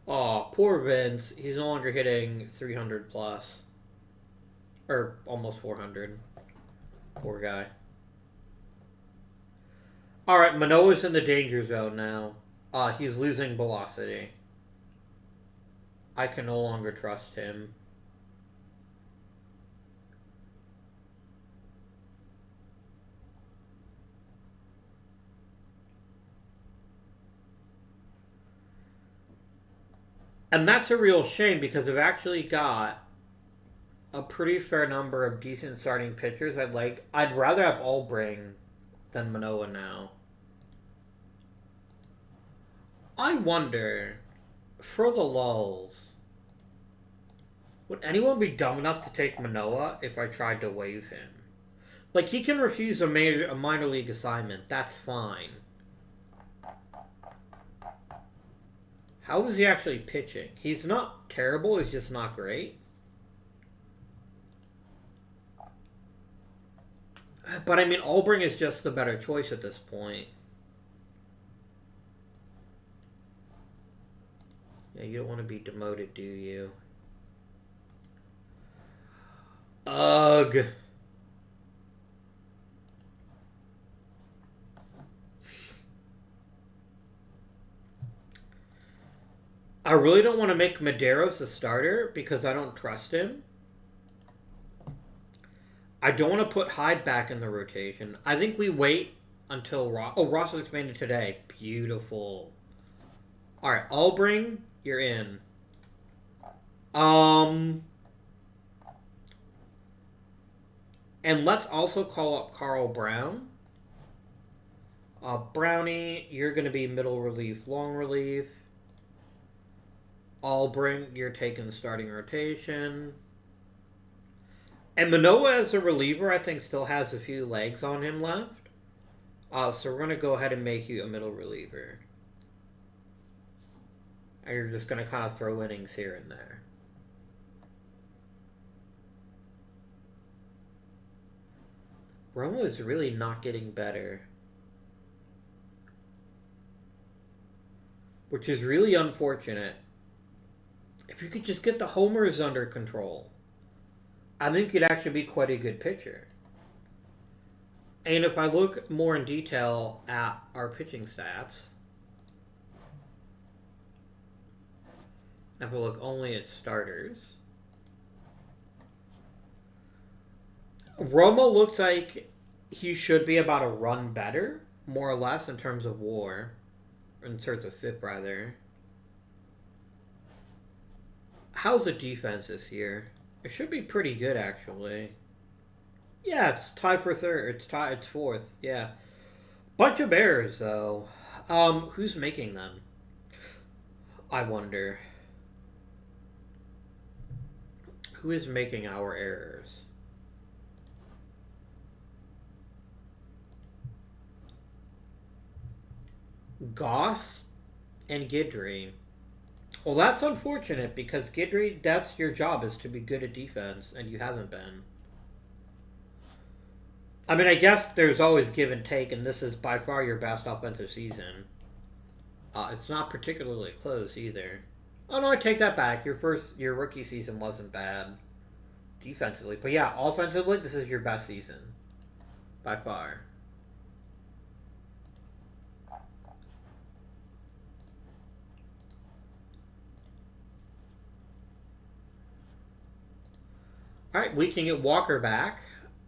Oh, poor Vince. He's no longer hitting 300 plus. Or almost 400. Poor guy. Alright, Manoah's in the danger zone now. He's losing velocity. I can no longer trust him. And that's a real shame because I've actually got a pretty fair number of decent starting pitchers. I'd rather have Albring than Manoah now. I wonder, for the lulz, would anyone be dumb enough to take Manoah if I tried to waive him? Like, he can refuse a minor league assignment. That's fine. How is he actually pitching? He's not terrible, he's just not great. But I mean, Albring is just the better choice at this point. Yeah, you don't want to be demoted, do you? Ugh. I really don't want to make Medeiros a starter because I don't trust him. I don't want to put Hyde back in the rotation. I think we wait until Ross... Oh, Ross was expanded today. Beautiful. Alright, Albring, you're in. And let's also call up Carl Brown. Brownie, you're going to be middle relief, long relief. Albring, you're taking the starting rotation. And Manoah as a reliever, I think, still has a few legs on him left. So we're going to go ahead and make you a middle reliever. And you're just going to kind of throw innings here and there. Romo is really not getting better. Which is really unfortunate. If you could just get the homers under control, I think you'd actually be quite a good pitcher. And if I look more in detail at our pitching stats, if I look only at starters, Romo looks like he should be about a run better, more or less, in terms of WAR, in terms of FIP, rather. How's the defense this year? It should be pretty good, actually. Yeah, it's tied for third. It's fourth. Yeah, bunch of errors though. Who's making them? I wonder. Who is making our errors? Goss and Guidry. Well, that's unfortunate because Guidry, that's your job, is to be good at defense, and you haven't been. I mean, I guess there's always give and take, and this is by far your best offensive season. It's not particularly close either. Oh no, I take that back. Your rookie season wasn't bad defensively, but yeah, offensively, this is your best season by far. All right, we can get Walker back.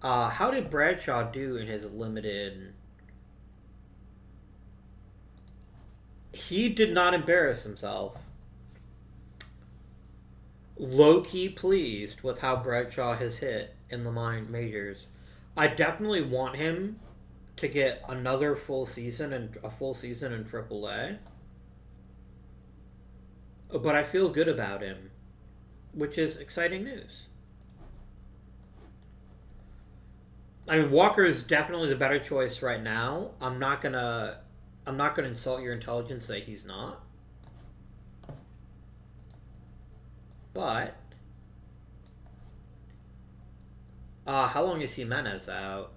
How did Bradshaw do in his limited? He did not embarrass himself. Low-key pleased with how Bradshaw has hit in the majors. I definitely want him to get another full season and a full season in AAA. But I feel good about him, which is exciting news. I mean, Walker is definitely the better choice right now. I'm not gonna insult your intelligence that he's not. But how long is Jimenez out?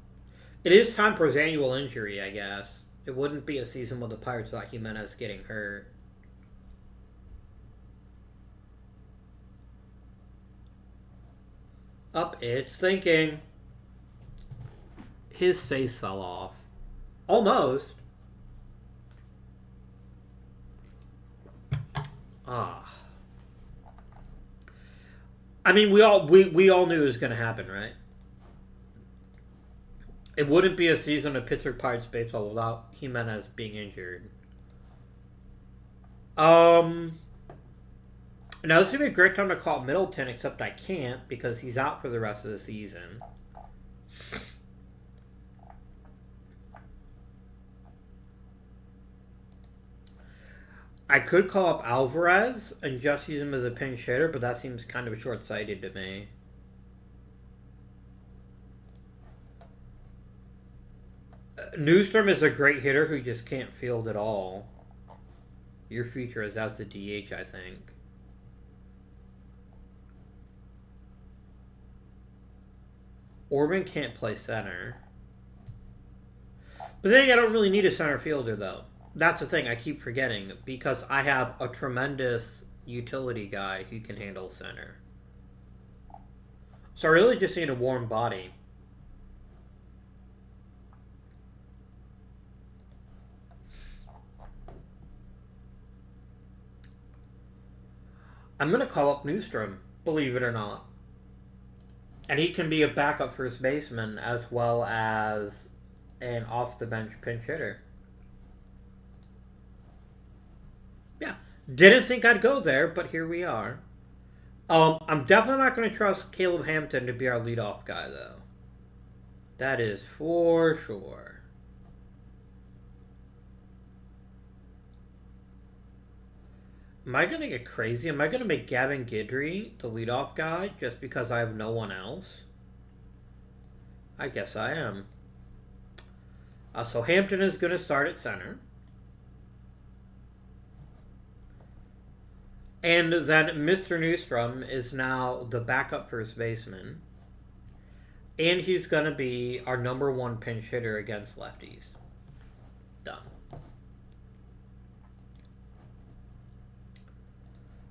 It is time for his annual injury, I guess. It wouldn't be a season with the Pirates without Jimenez getting hurt. Up, it's thinking. His face fell off. Almost. I mean, we all knew it was going to happen, right? It wouldn't be a season of Pittsburgh Pirates baseball without Jimenez being injured. Now this would be a great time to call Middleton, except I can't because he's out for the rest of the season. I could call up Alvarez and just use him as a pinch hitter, but that seems kind of short-sighted to me. Newstrom is a great hitter who just can't field at all. Your future is as the DH, I think. Orban can't play center. But then again, I don't really need a center fielder, though. That's the thing I keep forgetting, because I have a tremendous utility guy who can handle center. So I really just need a warm body. I'm going to call up Newstrom, believe it or not. And he can be a backup first baseman as well as an off-the-bench pinch hitter. Yeah. Didn't think I'd go there, but here we are. I'm definitely not going to trust Caleb Hampton to be our leadoff guy, though. That is for sure. Am I going to get crazy? Am I going to make Gavin Guidry the leadoff guy just because I have no one else? I guess I am. So Hampton is going to start at center. And then Mr. Newstrom is now the backup first baseman. And he's going to be our number one pinch hitter against lefties. Done.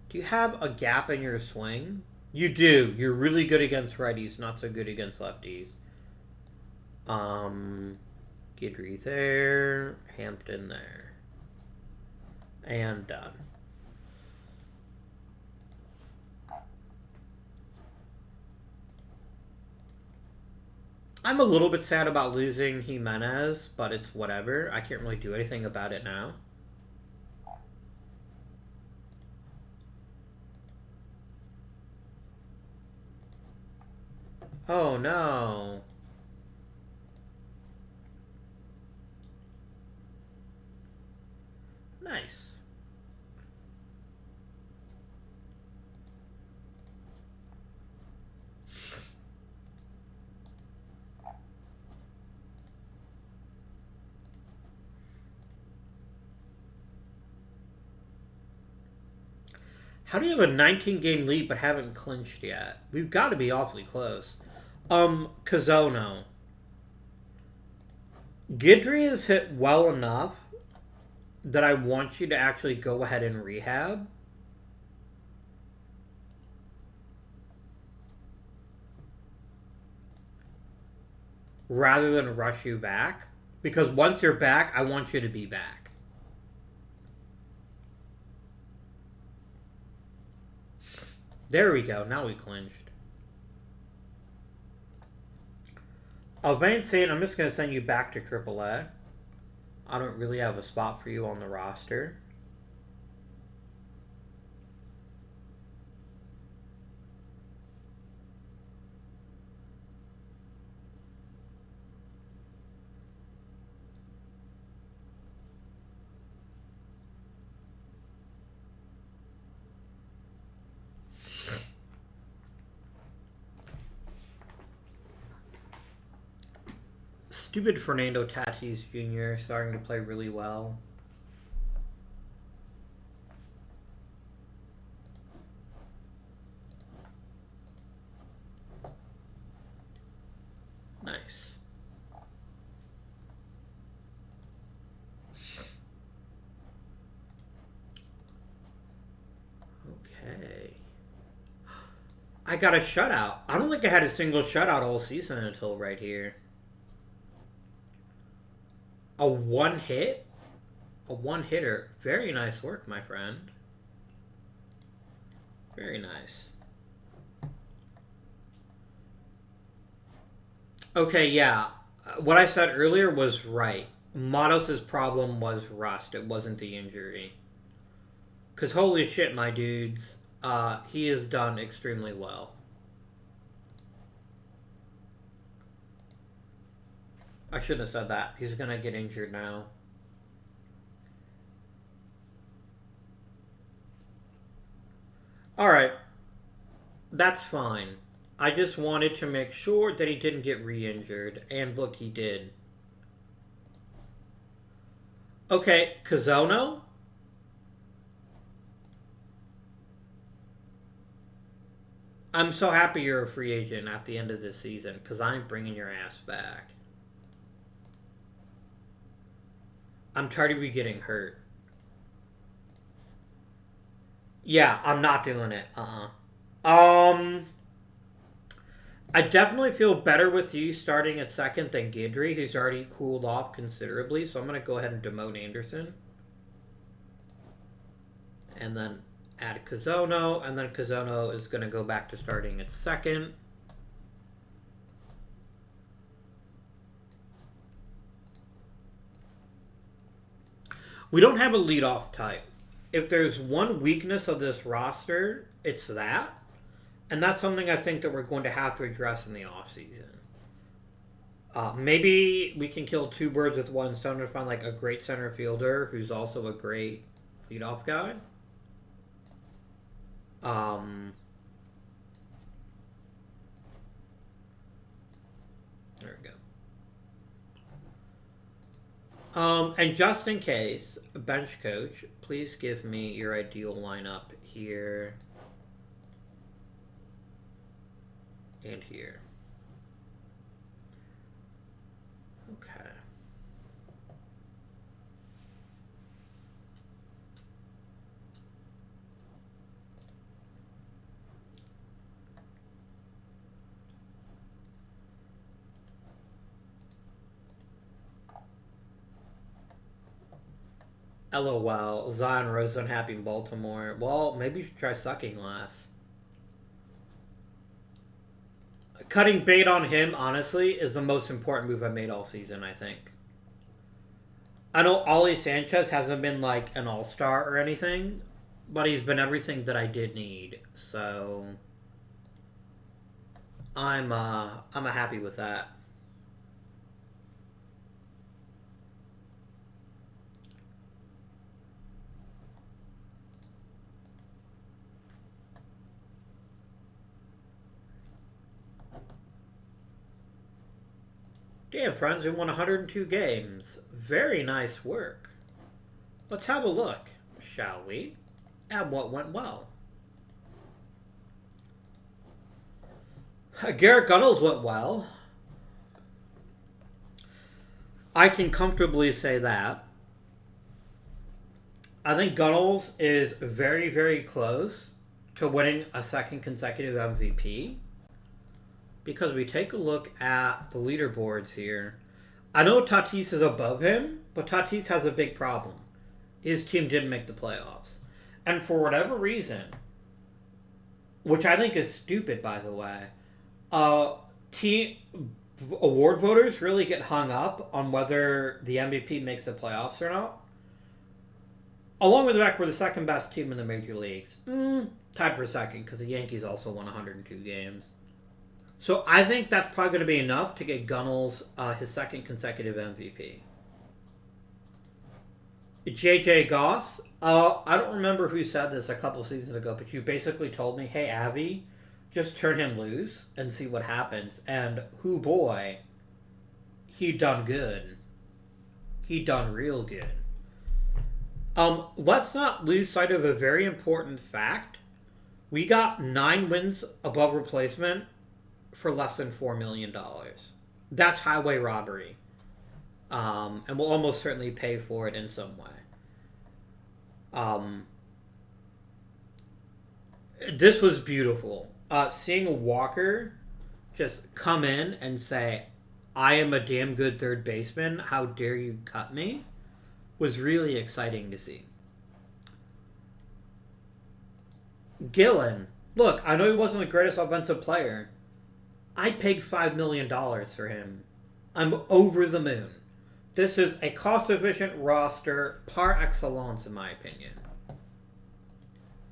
Do you have a gap in your swing? You do. You're really good against righties, not so good against lefties. Guidry there. Hampton there. And done. I'm a little bit sad about losing Jimenez, but it's whatever. I can't really do anything about it now. Oh no. Nice. How do you have a 19-game lead but haven't clinched yet? We've got to be awfully close. Kazono. Guidry is hit well enough that I want you to actually go ahead and rehab. Rather than rush you back. Because once you're back, I want you to be back. There we go. Now we clinched. Advancing, I'm just going to send you back to AAA. I don't really have a spot for you on the roster. Stupid Fernando Tatis Jr. starting to play really well. Nice. Okay. I got a shutout. I don't think I had a single shutout all season until right here. A one hit? A one hitter. Very nice work, my friend. Very nice. Okay, yeah. What I said earlier was right. Matos' problem was rust. It wasn't the injury. Because holy shit, my dudes. He has done extremely well. I shouldn't have said that. He's going to get injured now. Alright. That's fine. I just wanted to make sure that he didn't get re-injured. And look, he did. Okay, Kazono? I'm so happy you're a free agent at the end of this season, because I'm bringing your ass back. I'm tired of you getting hurt. Yeah, I'm not doing it. I definitely feel better with you starting at second than Guidry, who's already cooled off considerably. So I'm going to go ahead and demote Anderson. And then add Kazono. And then Kazono is going to go back to starting at second. We don't have a leadoff type. If there's one weakness of this roster, it's that. And that's something I think that we're going to have to address in the offseason. Maybe we can kill two birds with one stone to find like a great center fielder who's also a great leadoff guy. There we go. And just in case, bench coach, please give me your ideal lineup here and here. Okay. LOL, Zion Rose unhappy in Baltimore. Well, maybe you should try sucking less. Cutting bait on him, honestly, is the most important move I made all season, I think. I know Ollie Sanchez hasn't been like an all-star or anything, but he's been everything that I did need. So I'm happy with that. Damn, friends, we won 102 games. Very nice work. Let's have a look, shall we, at what went well. Garrett Gunnels went well. I can comfortably say that. I think Gunnels is very, very close to winning a second consecutive MVP. Because we take a look at the leaderboards here. I know Tatis is above him, but Tatis has a big problem. His team didn't make the playoffs. And for whatever reason, which I think is stupid, by the way, team award voters really get hung up on whether the MVP makes the playoffs or not. Along with the fact we're the second best team in the major leagues. Tied for second, because the Yankees also won 102 games. So I think that's probably going to be enough to get Gunnels his second consecutive MVP. JJ Goss, I don't remember who said this a couple seasons ago, but you basically told me, hey, Abby, just turn him loose and see what happens. And who boy, he done good. He done real good. Let's not lose sight of a very important fact. We got 9 wins above replacement for less than $4 million. That's highway robbery. And we'll almost certainly pay for it in some way. This was beautiful. Seeing Walker just come in and say, I am a damn good third baseman, how dare you cut me, was really exciting to see. Gillen, look, I know he wasn't the greatest offensive player. I paid $5 million for him. I'm over the moon. This is a cost-efficient roster par excellence, in my opinion.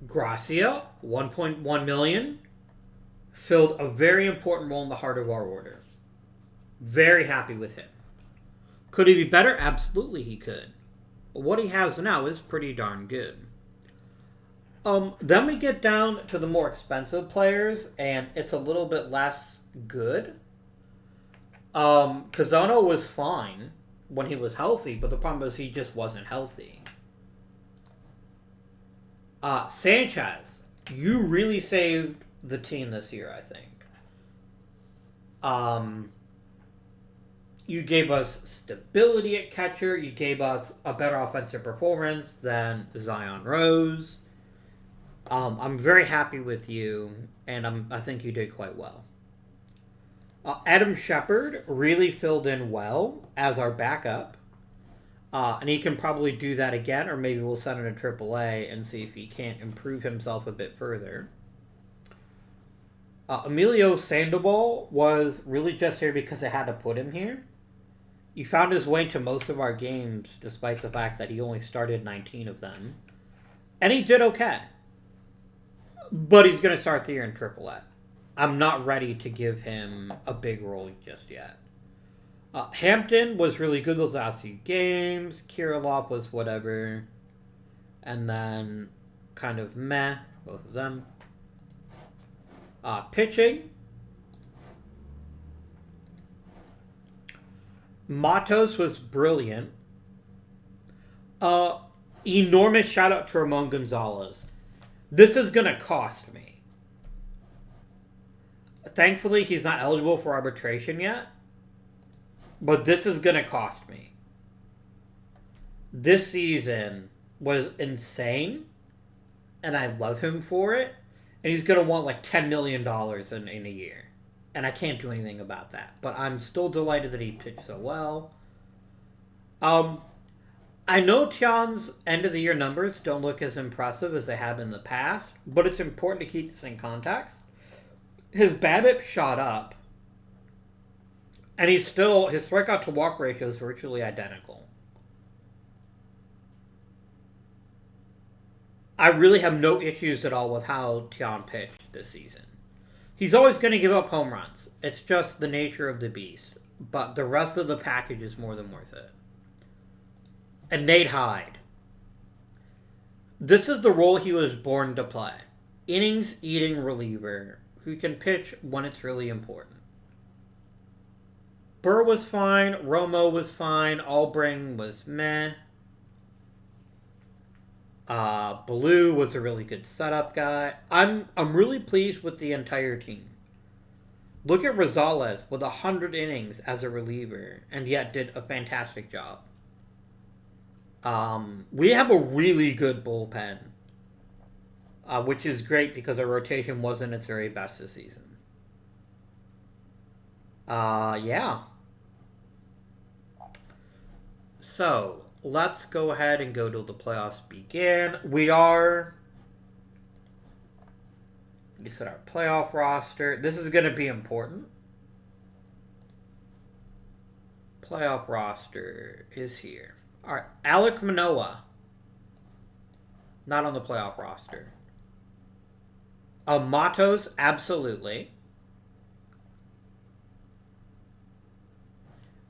Gracia, $1.1 million, filled a very important role in the heart of our order. Very happy with him. Could he be better? Absolutely he could. But what he has now is pretty darn good. Then we get down to the more expensive players, and it's a little bit less good. Cazano was fine when he was healthy, but the problem is he just wasn't healthy. Sanchez, you really saved the team this year, I think. You gave us stability at catcher. You gave us a better offensive performance than Zion Rose. I'm very happy with you, and I think you did quite well. Adam Shepard really filled in well as our backup. And he can probably do that again, or maybe we'll send him to AAA and see if he can't improve himself a bit further. Emilio Sandoval was really just here because I had to put him here. He found his way to most of our games, despite the fact that he only started 19 of them. And he did okay. But he's going to start the year in AAA. I'm not ready to give him a big role just yet. Hampton was really good those last few games. Kirilov was whatever. And then kind of meh, both of them. Pitching. Matos was brilliant. Enormous shout out to Ramon Gonzalez. This is going to cost me. Thankfully, he's not eligible for arbitration yet. But this is going to cost me. This season was insane. And I love him for it. And he's going to want like $10 million in a year. And I can't do anything about that. But I'm still delighted that he pitched so well. I know Tian's end of the year numbers don't look as impressive as they have in the past. But it's important to keep this in context. His BABIP shot up. And his strikeout to walk ratio is virtually identical. I really have no issues at all with how Tian pitched this season. He's always going to give up home runs. It's just the nature of the beast. But the rest of the package is more than worth it. And Nate Hyde. This is the role he was born to play. Innings-eating reliever who can pitch when it's really important. Burr was fine. Romo was fine. Albring was meh. Blue was a really good setup guy. I'm really pleased with the entire team. Look at Rosales with 100 innings as a reliever, and yet did a fantastic job. We have a really good bullpen, which is great because our rotation wasn't its very best this season. Yeah. So, let's go ahead and go till the playoffs begin. We are... We set our playoff roster. This is going to be important. Playoff roster is here. All right, Alek Manoah. Not on the playoff roster. Matos, absolutely.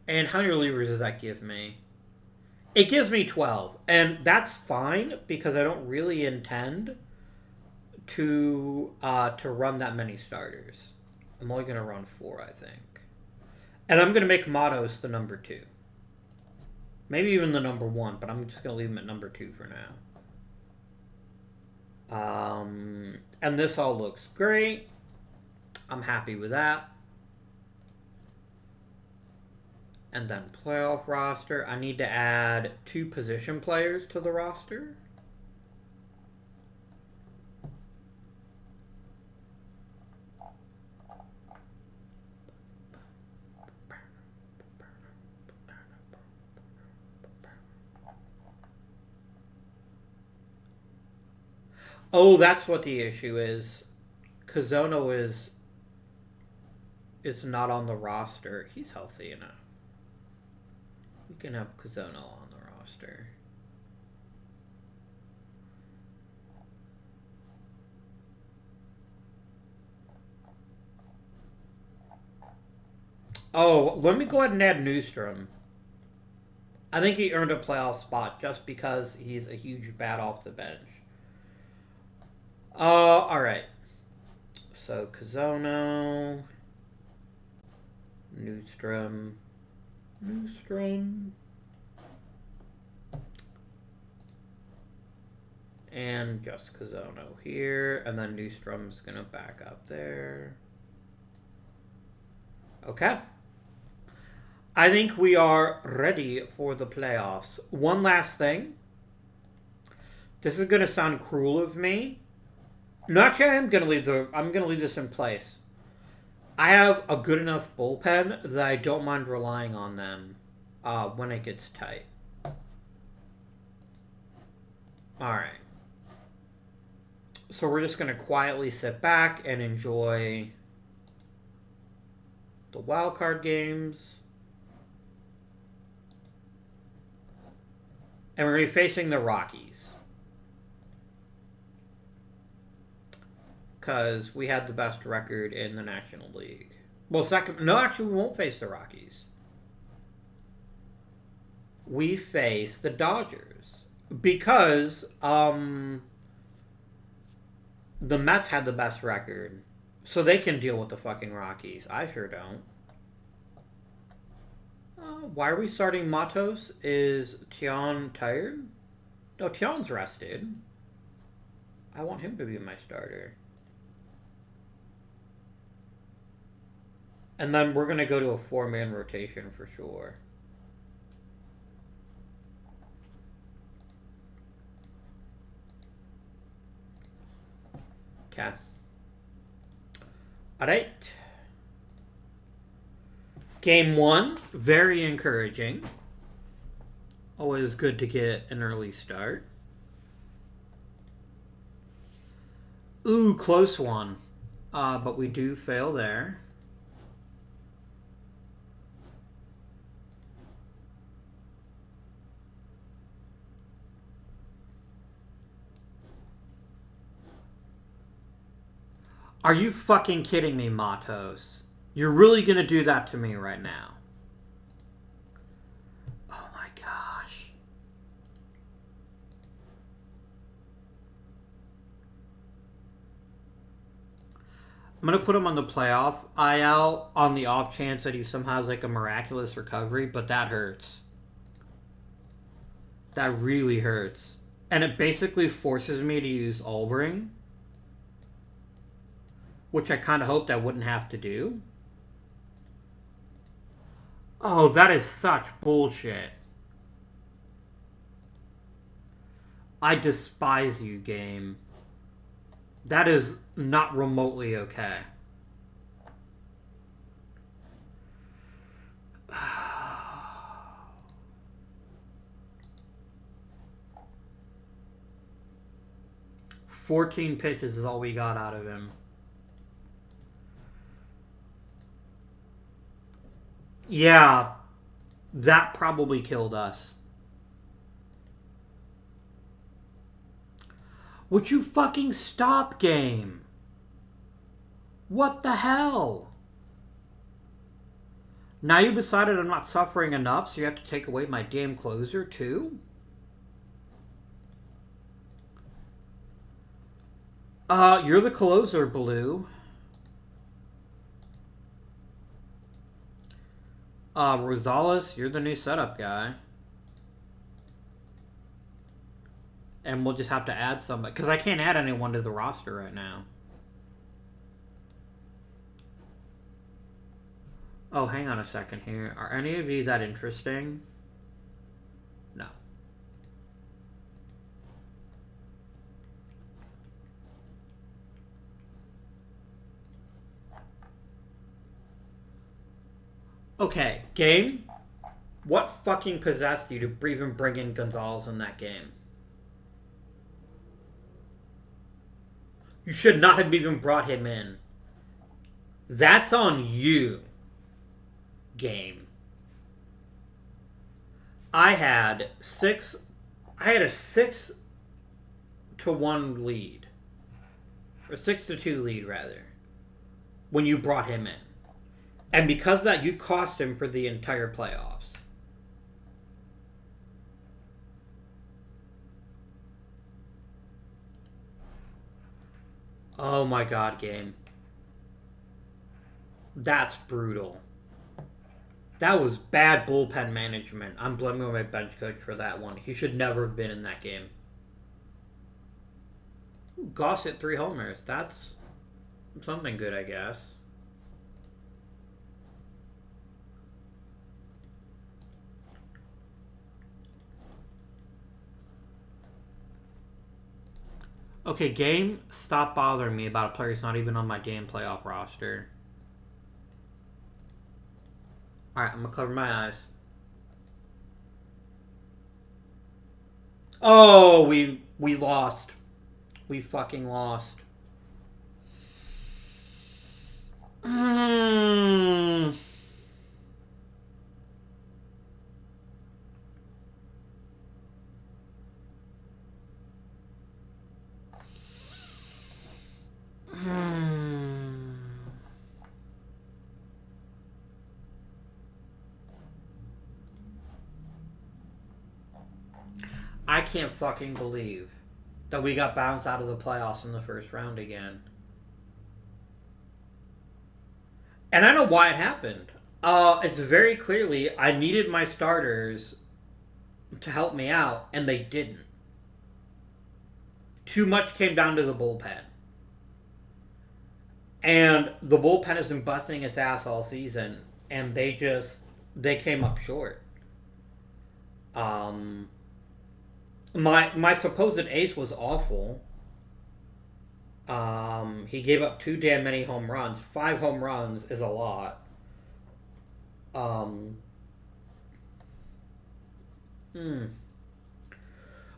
And how many relievers does that give me? It gives me 12. And that's fine because I don't really intend to run that many starters. I'm only going to run 4, I think. And I'm going to make Matos the number 2. Maybe even the number 1, but I'm just going to leave him at number 2 for now. And this all looks great. I'm happy with that. And then playoff roster. I need to add 2 position players to the roster. Oh, that's what the issue is. Kazono is not on the roster. He's healthy enough. We can have Kazono on the roster. Oh, let me go ahead and add Newstrom. I think he earned a playoff spot just because he's a huge bat off the bench. Alright. So, Kazono. Newstrom. And just Kazono here. And then Newstrom's going to back up there. Okay. I think we are ready for the playoffs. One last thing. This is going to sound cruel of me. No, actually, I'm going to leave this in place. I have a good enough bullpen that I don't mind relying on them when it gets tight. Alright. So we're just going to quietly sit back and enjoy the wildcard games. And we're going to be facing the Rockies. Because we had the best record in the National League. Well, second... No, actually, we won't face the Rockies. We face the Dodgers. Because, the Mets had the best record. So they can deal with the fucking Rockies. I sure don't. Why are we starting Matos? Is Tian tired? No, Tian's rested. I want him to be my starter. And then we're going to go to a 4-man rotation for sure. Okay. Alright. Game 1, very encouraging. Always good to get an early start. Ooh, close one. But we do fail there. Are you fucking kidding me, Matos? You're really gonna do that to me right now? Oh my gosh. I'm gonna put him on the playoff IL on the off chance that he somehow has like a miraculous recovery, but that hurts. That really hurts. And it basically forces me to use Albering, which I kind of hoped I wouldn't have to do. Oh, that is such bullshit. I despise you, game. That is not remotely okay. "14 pitches is all we got out of him." Yeah, that probably killed us. Would you fucking stop, game? What the hell? Now you decided I'm not suffering enough, so you have to take away my damn closer, too? You're the closer, Blue. Rosales, you're the new setup guy. And we'll just have to add somebody, because I can't add anyone to the roster right now. Oh, hang on a second here. Are any of you that interesting? No. Okay, game? What fucking possessed you to even bring in Gonzalez in that game? You should not have even brought him in. That's on you, game. I had a 6-1 lead. Or 6-2 lead, rather. When you brought him in. And because of that, you cost him for the entire playoffs. Oh my god, game. That's brutal. That was bad bullpen management. I'm blaming my bench coach for that one. He should never have been in that game. Goss hit 3 homers. That's something good, I guess. Okay, game, stop bothering me about a player who's not even on my damn playoff roster. Alright, I'm gonna cover my eyes. Oh, we lost. We fucking lost. I can't fucking believe that we got bounced out of the playoffs in the first round again. And I know why it happened. It's very clearly I needed my starters to help me out, and they didn't. Too much came down to the bullpen. And the bullpen has been busting its ass all season, and they came up short. My supposed ace was awful. He gave up too damn many home runs. 5 home runs is a lot.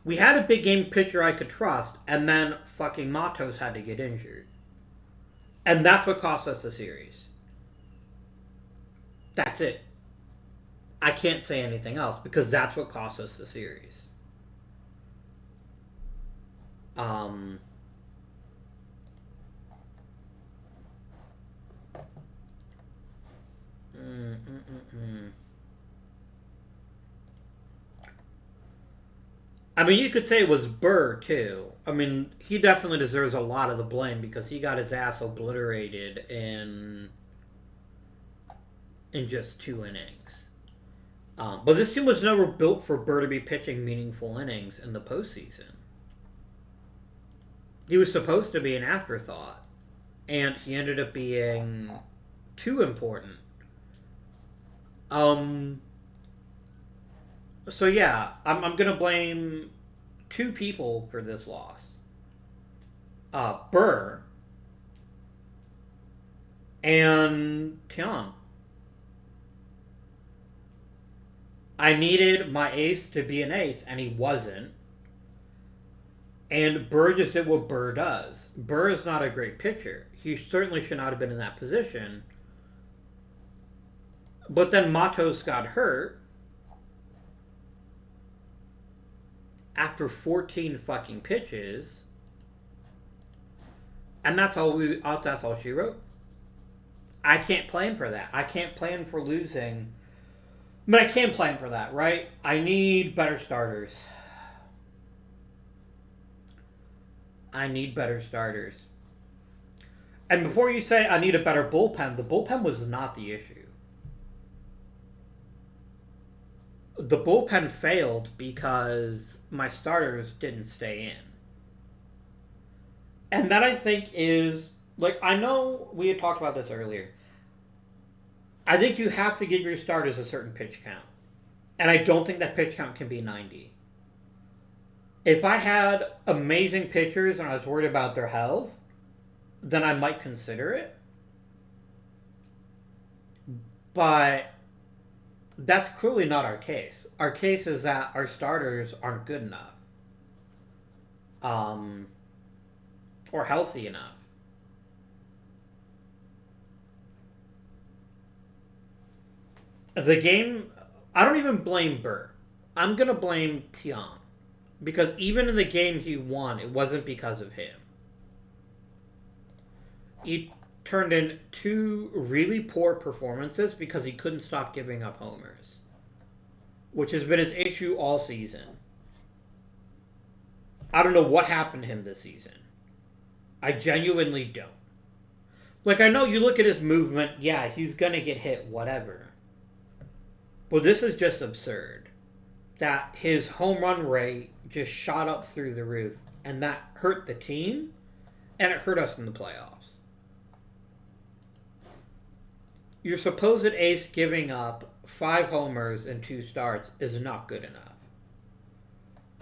We had a big game pitcher I could trust, and then fucking Matos had to get injured. And that's what cost us the series. That's it. I can't say anything else, because that's what cost us the series. I mean, you could say it was Burr, too. I mean, he definitely deserves a lot of the blame because he got his ass obliterated in just 2 innings. But this team was never built for Burr to be pitching meaningful innings in the postseason. He was supposed to be an afterthought, and he ended up being too important. Um. So yeah, I'm gonna blame two people for this loss. Burr and Tian. I needed my ace to be an ace, and he wasn't. And Burr just did what Burr does. Burr is not a great pitcher. He certainly should not have been in that position. But then Matos got hurt after 14 fucking pitches. And that's all she wrote. I can't plan for that. I can't plan for losing. But I can plan for that, right? I need better starters. And before you say I need a better bullpen, the bullpen was not the issue. The bullpen failed because my starters didn't stay in. And that, I think, is... Like, I know we had talked about this earlier. I think you have to give your starters a certain pitch count. And I don't think that pitch count can be 90. If I had amazing pitchers and I was worried about their health, then I might consider it. But that's clearly not our case. Our case is that our starters aren't good enough. Or healthy enough. The game, I don't even blame Burr. I'm going to blame Tian. Because even in the game he won, it wasn't because of him. He turned in two really poor performances because he couldn't stop giving up homers. Which has been his issue all season. I don't know what happened to him this season. I genuinely don't. Like, I know you look at his movement, yeah, he's going to get hit, whatever. But this is just absurd. That his home run rate just shot up through the roof. And that hurt the team. And it hurt us in the playoffs. Your supposed ace giving up 5 homers and 2 starts is not good enough.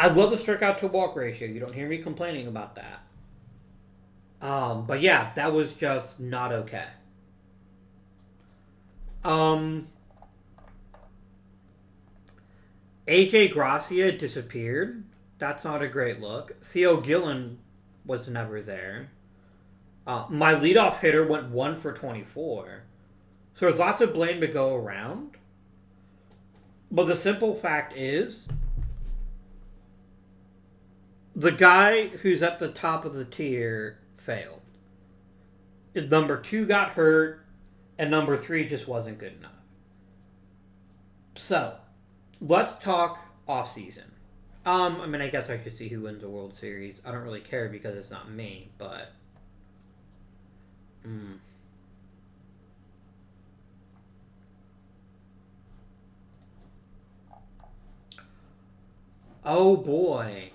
I love the strikeout to walk ratio. You don't hear me complaining about that. But yeah, that was just not okay. AJ Gracia disappeared. That's not a great look. Theo Gillen was never there. My leadoff hitter went 1 for 24. So there's lots of blame to go around. But the simple fact is, the guy who's at the top of the tier failed. Number 2 got hurt, and number 3 just wasn't good enough. So, let's talk offseason. I mean, I guess I should see who wins the World Series. I don't really care because it's not me, but... Oh boy.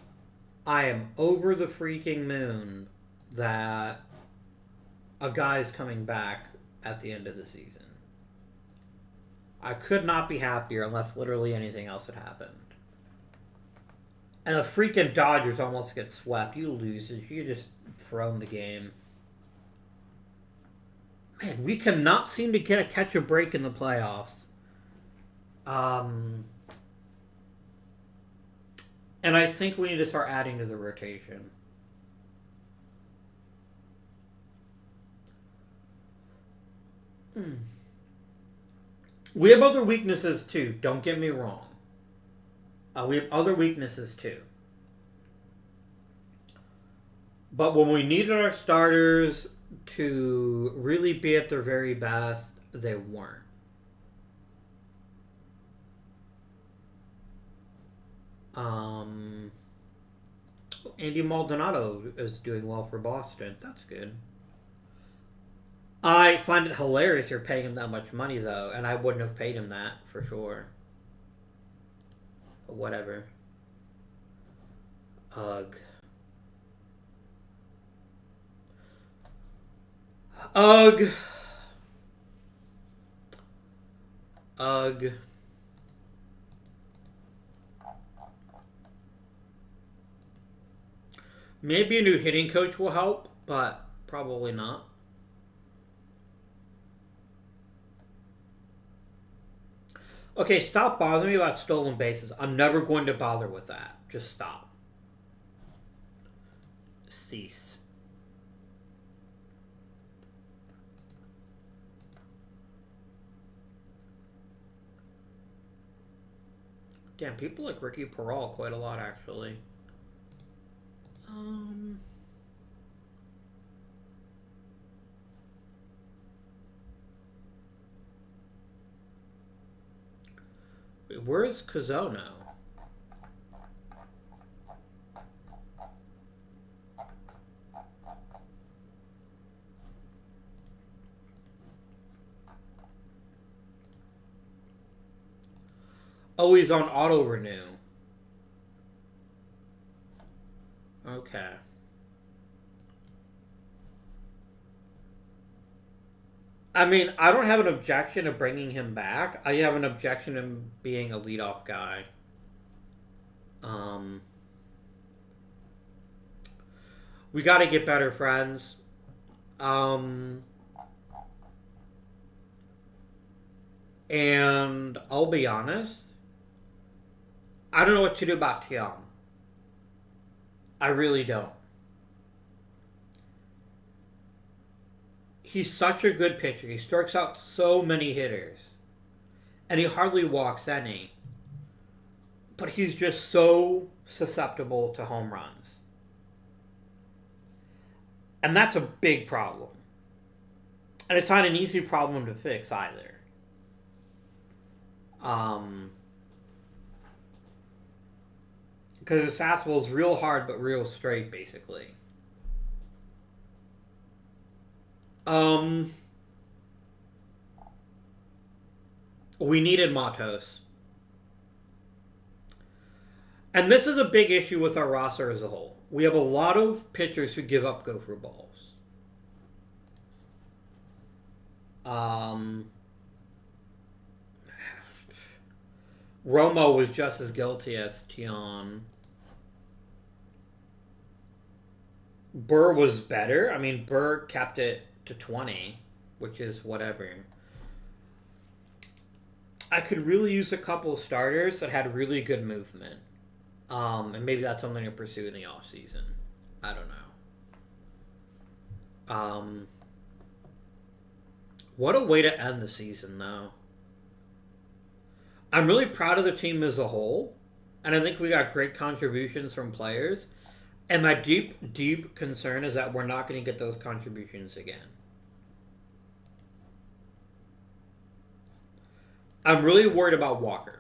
I am over the freaking moon that a guy's coming back at the end of the season. I could not be happier unless literally anything else had happened. And the freaking Dodgers almost get swept. You losers. You just thrown the game. Man, we cannot seem to catch a break in the playoffs. And I think we need to start adding to the rotation. We have other weaknesses too. Don't get me wrong. We have other weaknesses too. But when we needed our starters to really be at their very best, they weren't. Andy Maldonado is doing well for Boston. That's good. I find it hilarious you're paying him that much money, though, and I wouldn't have paid him that, for sure. But whatever. Ugh. Ugh. Ugh. Maybe a new hitting coach will help, but probably not. Okay, stop bothering me about stolen bases. I'm never going to bother with that. Just stop. Cease. Damn, people like Ricky Peral quite a lot, actually. Wait, where's Kazono? Oh, he's on auto renew. Okay. I mean, I don't have an objection to bringing him back. I have an objection to him being a leadoff guy. We got to get better friends. And I'll be honest, I don't know what to do about Tiam. I really don't. He's such a good pitcher. He strikes out so many hitters. And he hardly walks any. But he's just so susceptible to home runs. And that's a big problem. And it's not an easy problem to fix either. Because his fastball is real hard but real straight, basically. We needed Matos. And this is a big issue with our roster as a whole. We have a lot of pitchers who give up gopher balls. Romo was just as guilty as Tion. Burr was better. I mean, Burr kept it to 20, which is whatever. I could really use a couple of starters that had really good movement. And maybe that's something to pursue in the offseason. I don't know. What a way to end the season, though. I'm really proud of the team as a whole. And I think we got great contributions from players. And my deep, deep concern is that we're not going to get those contributions again. I'm really worried about Walker.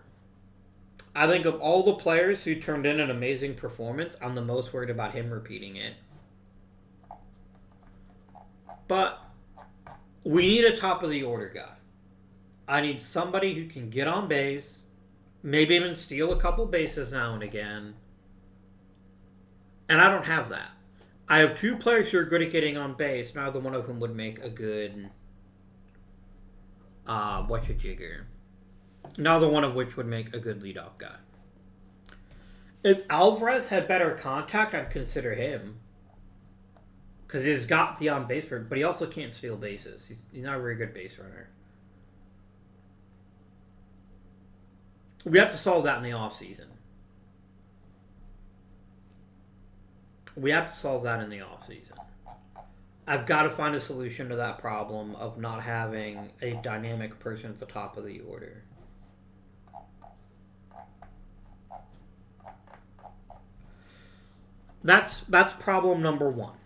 I think of all the players who turned in an amazing performance, I'm the most worried about him repeating it. But we need a top-of-the-order guy. I need somebody who can get on base, maybe even steal a couple bases now and again. And I don't have that. I have two players who are good at getting on base, neither one of whom would make a good whatcha-jigger. Neither one of which would make a good leadoff guy. If Alvarez had better contact, I'd consider him. Because he's got the on-base run, but he also can't steal bases. He's not a very good base runner. We have to solve that in the offseason. I've got to find a solution to that problem of not having a dynamic person at the top of the order. That's problem number one.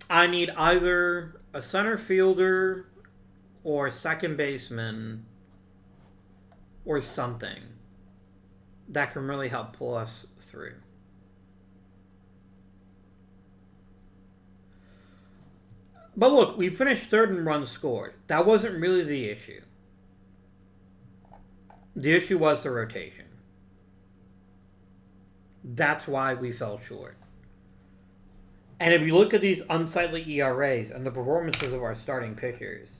I need either a center fielder or a second baseman or something that can really help pull us through. But look, we finished third in runs scored. That wasn't really the issue. The issue was the rotation. That's why we fell short. And if you look at these unsightly ERAs and the performances of our starting pitchers,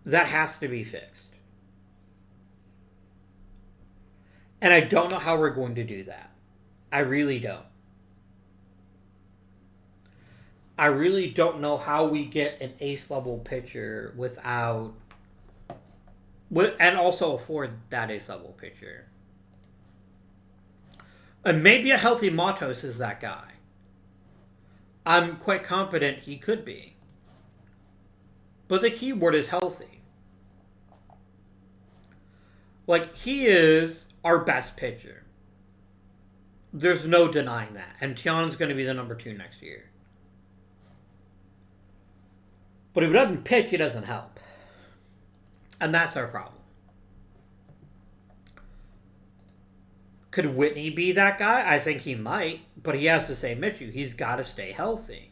that has to be fixed. And I don't know how we're going to do that. I really don't. I really don't know how we get an ace-level pitcher without... and also afford that ace-level pitcher. And maybe a healthy Matos is that guy. I'm quite confident he could be. But the key word is healthy. Like, he is our best pitcher. There's no denying that. And Tiana's going to be the number 2 next year. But if he doesn't pitch, he doesn't help. And that's our problem. Could Whitney be that guy? I think he might. But he has the same issue. He's got to stay healthy.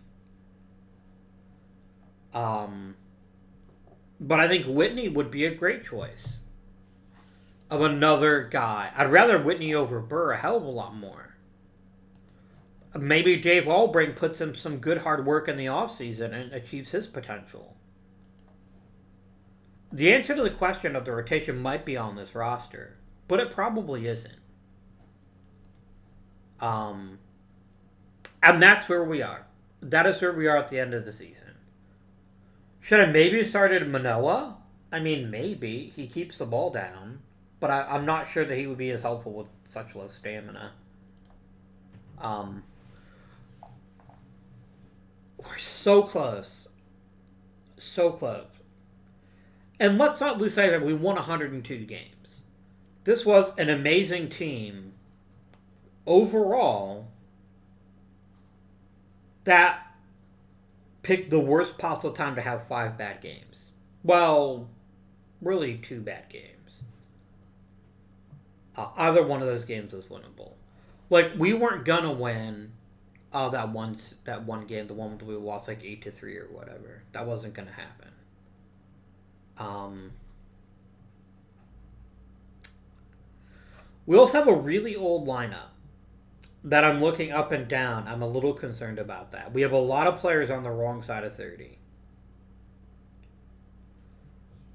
But I think Whitney would be a great choice of another guy. I'd rather Whitney over Burr a hell of a lot more. Maybe Dave Allbring puts in some good hard work in the offseason and achieves his potential. The answer to the question of the rotation might be on this roster, but it probably isn't. And that's where we are. That is where we are at the end of the season. Should I maybe have started Manoah? I mean, maybe. He keeps the ball down. But I'm not sure that he would be as helpful with such low stamina. We're so close. So close. And let's not lose sight of it. We won 102 games. This was an amazing team overall that picked the worst possible time to have 5 bad games. Well, really 2 bad games. Either one of those games was winnable. Like, we weren't gonna win that one game, the one we lost like 8-3 or whatever. That wasn't gonna happen. We also have a really old lineup that I'm looking up and down. I'm a little concerned about that. We have a lot of players on the wrong side of 30.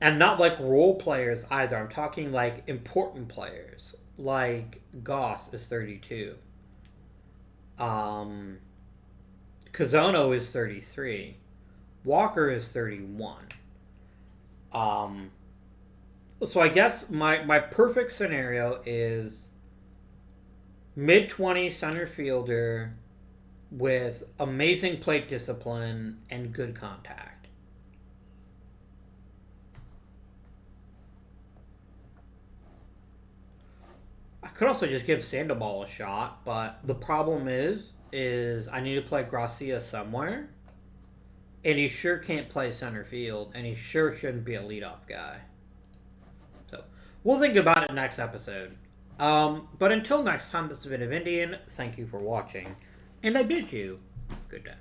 And not like role players either. I'm talking like important players. Like Goss is 32. Kazono is 33. Walker is 31. So I guess my perfect scenario is mid-20s center fielder with amazing plate discipline and good contact. I could also just give Sandoval a shot, but the problem is I need to play Gracia somewhere, and he sure can't play center field, and he sure shouldn't be a leadoff guy. So, we'll think about it next episode. But until next time, this has been Indian. Thank you for watching, and I bid you good day.